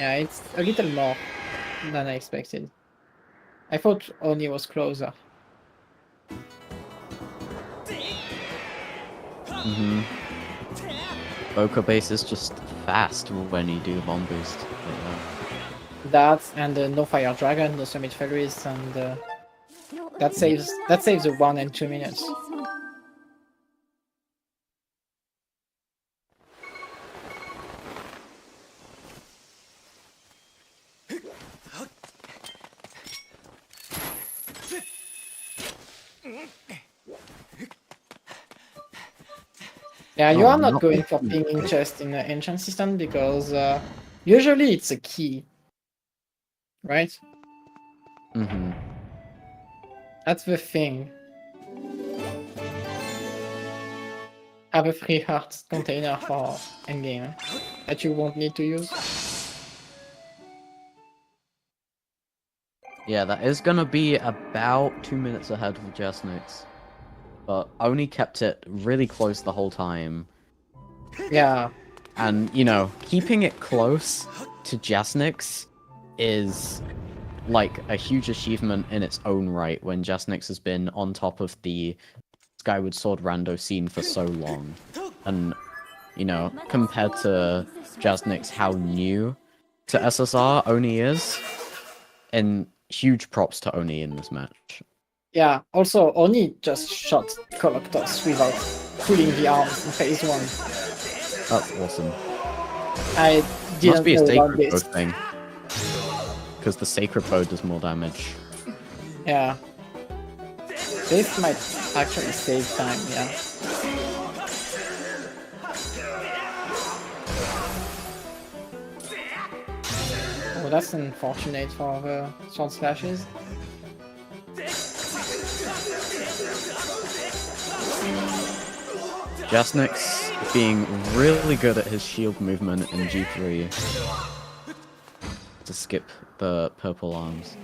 Yeah, it's a little more than I expected. I thought Oni was closer. Mm-hmm. Boko Base is just fast when you do bomb boost. That and no Fire Dragon, no Summit Fairies, and that saves the 1 and 2 minutes. Yeah, you are not going for pinging chest in the Ancient System because usually it's a key, right? Mm-hmm. That's the thing. Have a free heart container for endgame that you won't need to use. Yeah, that is gonna be about 2 minutes ahead of Jasnix. But Oni kept it really close the whole time. Yeah. And, you know, keeping it close to Jasnix is like a huge achievement in its own right when Jasnix has been on top of the Skyward Sword rando scene for so long. And, you know, compared to Jasnix, how new to SSR Oni is, and huge props to Oni in this match. Yeah, also Oni just shot Coloctos without pulling the arms in phase 1. That's awesome. I didn't Must be a know about sacred bow this. thing. Because the sacred bow does more damage. Yeah. This might actually save time, yeah. Oh, that's unfortunate for the sword slashes. Jasnix being really good at his shield movement in G3 to skip the purple arms.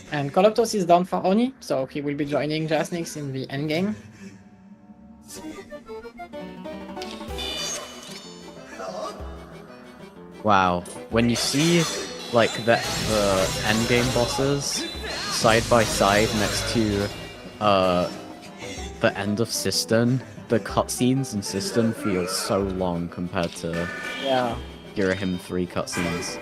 And Koloptos is down for Oni, so he will be joining Jasnix in the endgame. Wow, when you see like the endgame bosses side by side next to the end of Sistan, the cutscenes in Sistan feel so long compared to Girahim 3 cutscenes.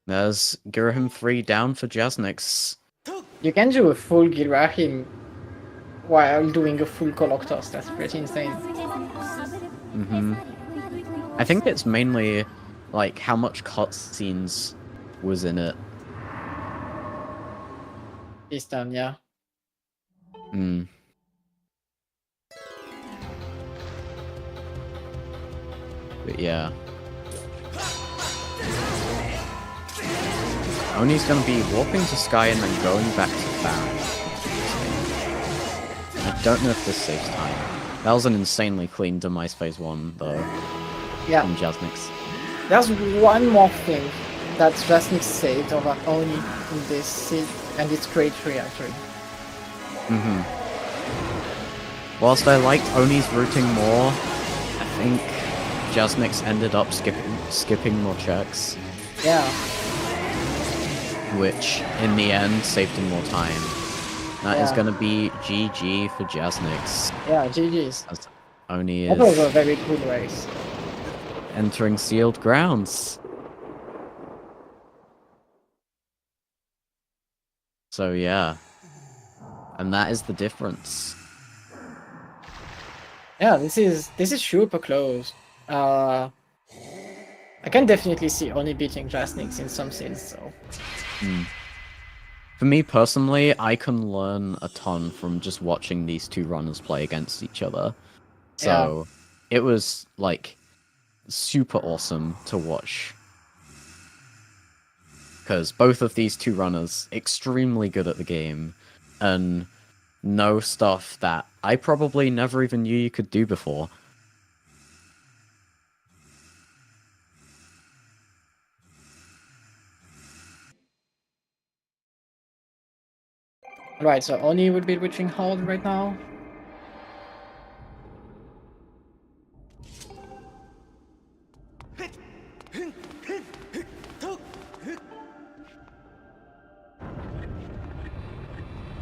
There's Girahim 3 down for Jasnix. You can do a full Girahim while doing a full Koloktos, that's pretty insane. I think it's mainly like how much cutscenes was in it. This time, yeah. But yeah. Oni's gonna be warping to Sky and then going back to Baron. I don't know if this saves time. That was an insanely clean demise phase 1 though. Yeah. From Jasnix. There's one more thing that Jasnix saved over Oni in this seed, and it's Grade 3 actually. Whilst I liked Oni's routing more, I think Jasnix ended up skipping more checks. Yeah. Which, in the end, saved him more time. That is gonna be GG for Jasnix. Yeah, GG's. As Oni That was a very good race. Entering sealed grounds. So yeah. And that is the difference. Yeah, this is super close. I can definitely see Oni beating Jasnix in some sense, so. For me personally, I can learn a ton from just watching these two runners play against each other. So it was like super awesome to watch. Because both of these two runners extremely good at the game and know stuff that I probably never even knew you could do before. Right, so Oni would be reaching hard right now.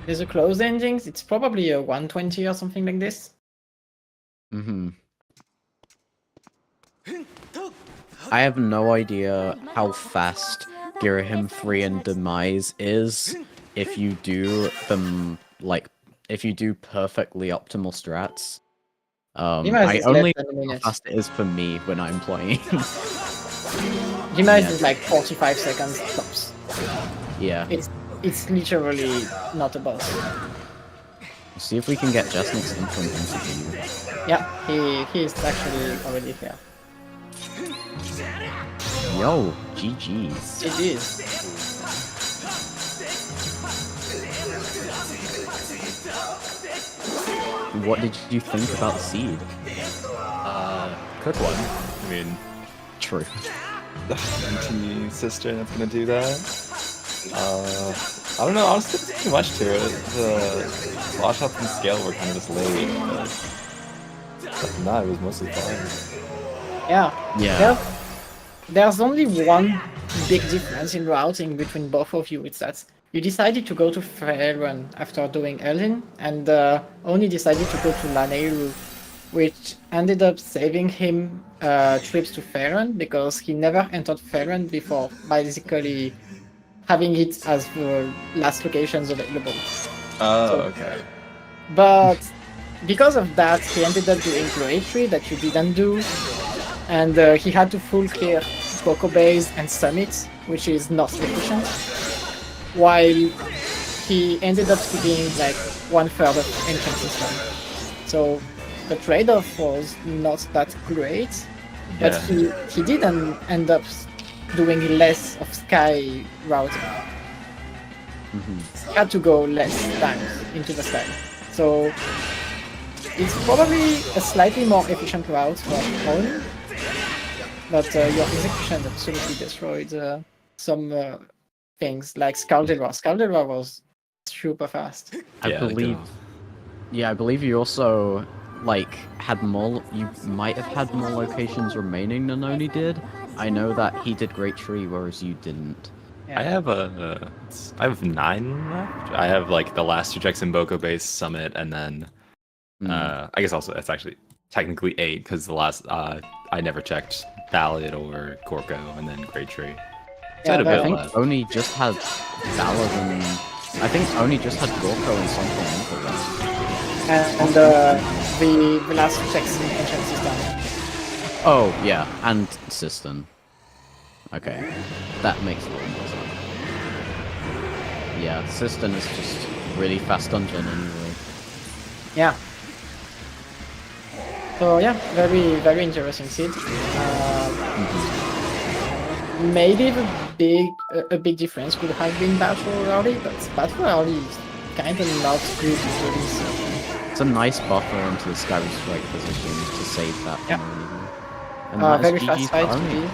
There's a close ending. It's probably a 120 or something like this. I have no idea how fast Girahim 3 and Demise is if you do them, like, if you do perfectly optimal strats. I only know how fast it is for me when I'm playing. Demise is like 45 seconds tops. Yeah. It's literally not a boss. Let's see if we can get Jasnix in from interview. Yeah, he is actually already here. Yo, GG's. It is. What did you think about Seed? Quick one. I mean, True. the MT sister that's gonna do that. I don't know, honestly, there's too much to it. The flash up and scale were kind of just late, but other than that, it was mostly fine. Yeah. There's only one big difference in routing between both of you. It's that you decided to go to Faerun after doing Elin, and only decided to go to Lanayru, which ended up saving him trips to Faerun because he never entered Faerun before basically having it as the last locations available. Oh, okay. But because of that, he ended up doing Grade 3 that you didn't do, and he had to full clear Coco Base and Summit, which is not efficient, while he ended up skipping like 1/3 of Ancient System. So the trade-off was not that great, but he did end up doing less of Sky routing. He had to go less times into the sky. So it's probably a slightly more efficient route for Oni, but your execution absolutely destroyed some things like Scaldelra. Scaldelra was super fast. I believe you also like had more. You might have had more locations remaining than Oni did. I know that he did Great Tree, whereas you didn't. Yeah. I have 9 left. I have like the last 2 checks in Boko Base, Summit, and then I guess also it's actually technically 8 because the last I never checked Ballad or Gorko and then Great Tree. So Yeah, I think Oni just had Ballad and I think Oni just had Gorko and something for that. And the last checks in Ancient System. Oh yeah, and System. Okay, that makes a little more sense. Yeah, System is just really fast dungeon anyway. Yeah. So yeah, very interesting seed. Maybe a big difference could have been Battle Rally, but Battle Rally is kind of not good for this. It's a nice buffer into the Sky Strike position to save that from anything. And that is Very GG's fast fight to Oni. be.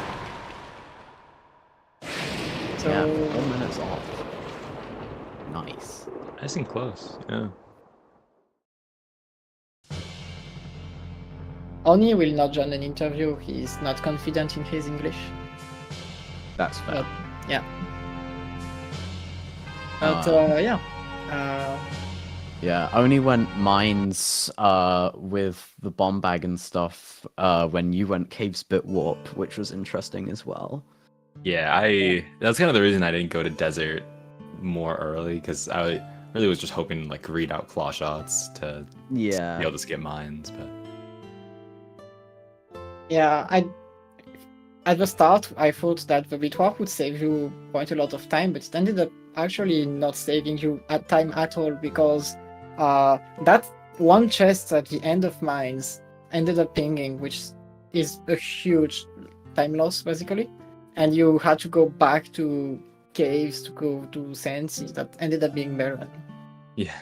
So Yeah, 4 minutes off. Nice. Nice and close. Yeah. Oni will not join an interview. He's not confident in his English. That's fair. But, yeah. But yeah. Yeah, only went mines with the bomb bag and stuff when you went Caves Bit Warp, which was interesting as well. Yeah, that's kind of the reason I didn't go to Desert more early, because I really was just hoping to like read out claw shots to be able to skip mines, but yeah, at the start I thought that the bit warp would save you quite a lot of time, but it ended up actually not saving you at time at all, because that one chest at the end of mines ended up pinging, which is a huge time loss basically, and you had to go back to caves to go to Sensi that ended up being barren. yeah.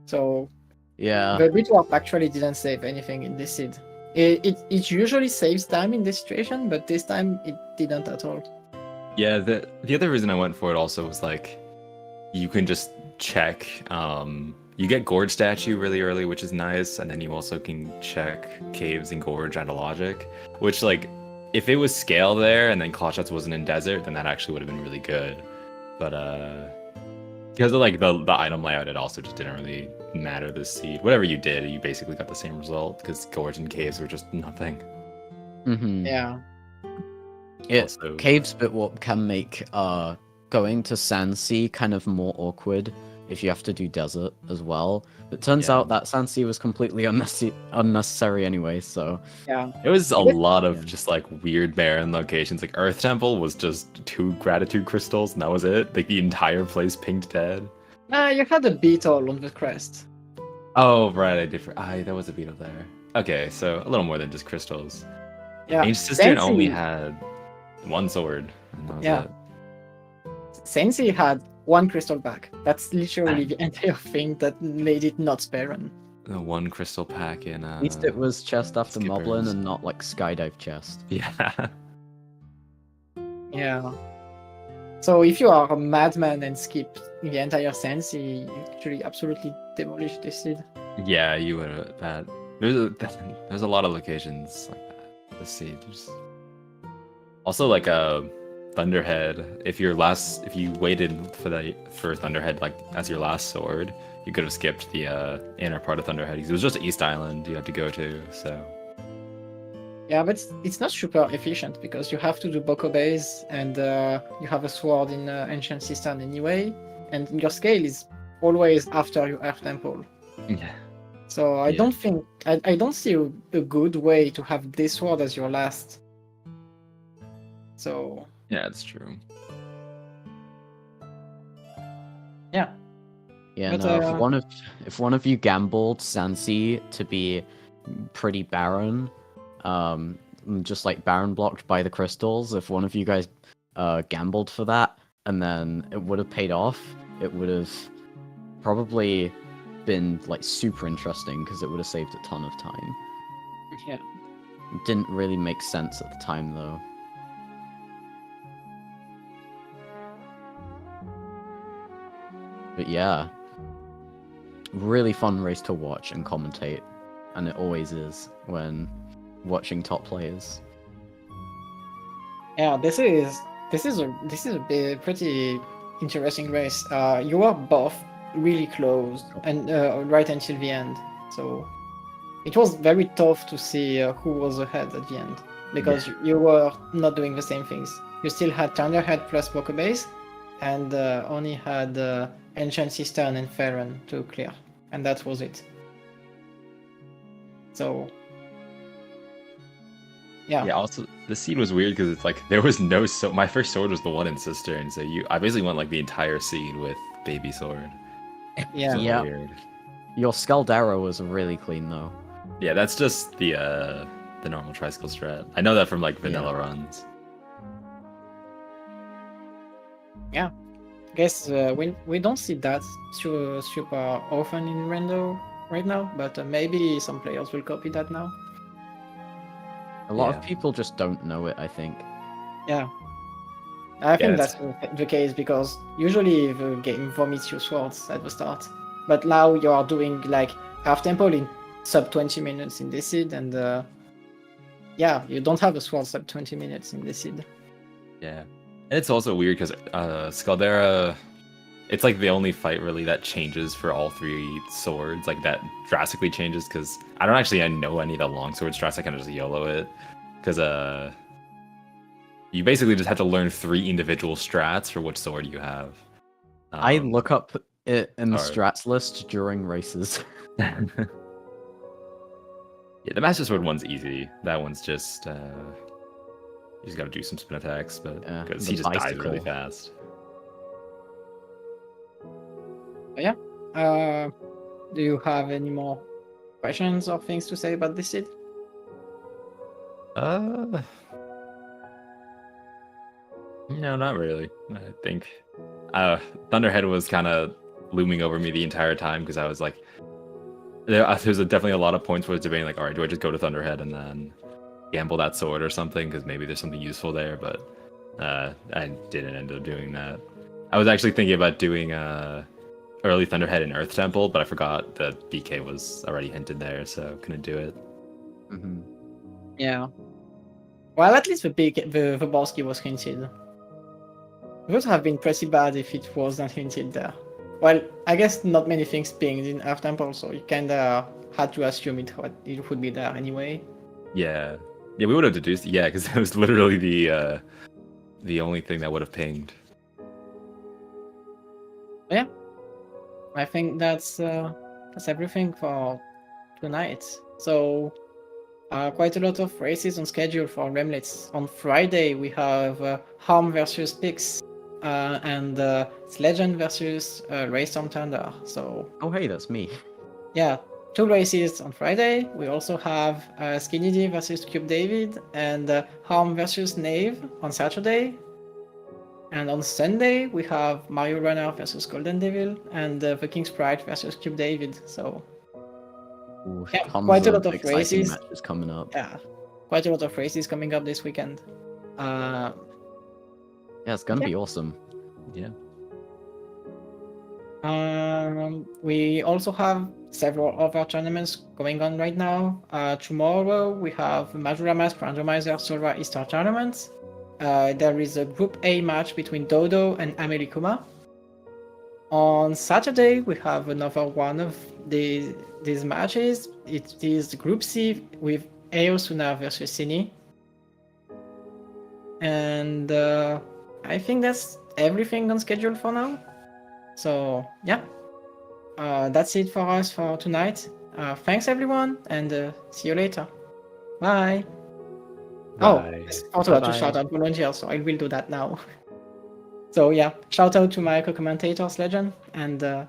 So Yeah. the bit warp actually didn't save anything in this seed. It usually saves time in this situation, but this time it didn't at all. Yeah, the other reason I went for it also was like you can just check you get Gorge Statue really early, which is nice, and then you also can check Caves and Gorge and a Logic, which like if it was scale there and then Claw Shots wasn't in Desert, then that actually would have been really good. But because of like the item layout, it also just didn't really matter this seed. Whatever you did, you basically got the same result because Gorge and Caves were just nothing. Yeah. Also, Caves Bit Warp can make going to Sansi kind of more awkward if you have to do Desert as well. But turns out that Sansi was completely unnecessary anyway, so Yeah. It was a lot of just like weird barren locations. Like Earth Temple was just 2 gratitude crystals and that was it. Like the entire place pinged dead. You had a beetle on the crest. Oh right, there was a beetle there. Okay, so a little more than just crystals. Yeah. Ancient Cistern only had 1 sword. And that was it. Sensi had 1 crystal back. That's literally the entire thing that made it not barren. The 1 crystal pack in at least it was chest after Skippers. Moblin and not like skydive chest. Yeah. Yeah. So if you are a madman and skip the entire Sensi, you actually absolutely demolish this seed. Yeah, you would have. There's a lot of locations like that. Let's see. Also, like Thunderhead. If you waited for Thunderhead like as your last sword, you could have skipped the inner part of Thunderhead because it was just East Island you had to go to. So Yeah, but it's not super efficient because you have to do Boko base and you have a sword in Ancient Cistern anyway, and your scale is always after your Earth Temple. Yeah. So I Yeah. don't think I don't see a good way to have this sword as your last. So Yeah, it's true. yeah. Yeah, But, no. If one of you gambled Sansi to be pretty barren, just like barren blocked by the crystals, if one of you guys gambled for that, and then it would have paid off, it would have probably been like super interesting because it would have saved a ton of time. Yeah. It didn't really make sense at the time though. But yeah, really fun race to watch and commentate, and it always is when watching top players. Yeah, this is a pretty interesting race. You are both really close and right until the end, so it was very tough to see who was ahead at the end because you were not doing the same things. You still had Thunderhead plus Boko base, and only had Ancient Cistern and Farron to clear, and that was it. So yeah. Yeah. Also, the seed was weird because it's like there was no my first sword was the one in Cistern, so I basically went like the entire seed with baby sword. Yeah. So Yeah. weird. Your Scaldera was really clean though. Yeah, that's just the normal tricycle strat. I know that from like vanilla runs. Yeah, I guess we don't see that super often in Rando right now, but maybe some players will copy that now. A lot Yeah. of people just don't know it, I think. Yeah, I think that's- that's the case because usually the game vomits you swords at the start, but now you are doing like half tempo in sub 20 minutes in this seed, and yeah, you don't have a sword sub 20 minutes in this seed. Yeah. And it's also weird because Scaldera, it's like the only fight really that changes for all three swords, like that drastically changes because I don't actually know any of the longsword strats. I kind of just YOLO it because you basically just have to learn 3 individual strats for which sword you have. I look up it in the Alright. strats list during races. Yeah, the Master Sword one's easy. That one's just you just gotta do some spin attacks, but Yeah, because the he just dies bicycle. really fast. Yeah. Do you have any more questions or things to say about this seed? No, not really. I think Thunderhead was kind of looming over me the entire time because I was like, there's definitely a lot of points where it's debating like, all right, do I just go to Thunderhead and then gamble that sword or something because maybe there's something useful there, but I didn't end up doing that. I was actually thinking about doing early Thunderhead in Earth Temple, but I forgot that BK was already hinted there, so couldn't do it. Mhm. Yeah. Well, at least the Borski was hinted. It would have been pretty bad if it wasn't hinted there. Well, I guess not many things pinged in Earth Temple, so you kinda had to assume it would be there anyway. Yeah, we would have deduced. Yeah, because it was literally the only thing that would have pinged. Yeah, I think that's everything for tonight. So quite a lot of races on schedule for Remlits. On Friday we have Harm versus Pix, and it's Legend versus Raystorm Thunder. So Oh hey, that's me. yeah, 2 races on Friday. We also have Skinny D versus Cube David and Harm versus Knave on Saturday. And on Sunday we have Mario Runner versus Golden Devil and the King Sprite versus Cube David. So Ooh, yeah, tons quite a lot of exciting races. matches coming up. Yeah, quite a lot of races coming up this weekend. Yeah, it's gonna Yeah. be awesome. Yeah. We also have several other tournaments going on right now. Tomorrow we have Majora Mask Randomizer Solva Easter Tournament. There is a Group A match between Dodo and Amelie Kuma. On Saturday we have another one of these matches. It is Group C with Eosuna versus Cine. And I think that's everything on schedule for now. So yeah, that's it for us for tonight. Thanks everyone, and see you later. Bye. Oh, Bye. I forgot to Bye-bye. shout out volunteers, so I will do that now. So yeah, shout out to my co-commentators, Legend, and to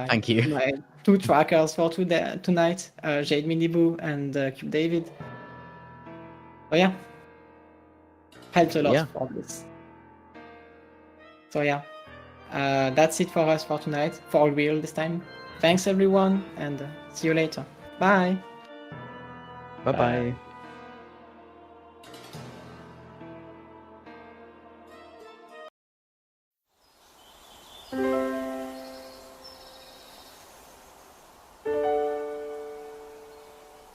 thank you. my 2 trackers for tonight, Jade Miniboo and Cube David. So yeah, helped a lot Yeah. for this. So yeah, that's it for us for tonight, for real this time. Thanks everyone, and see you later. Bye. Bye bye.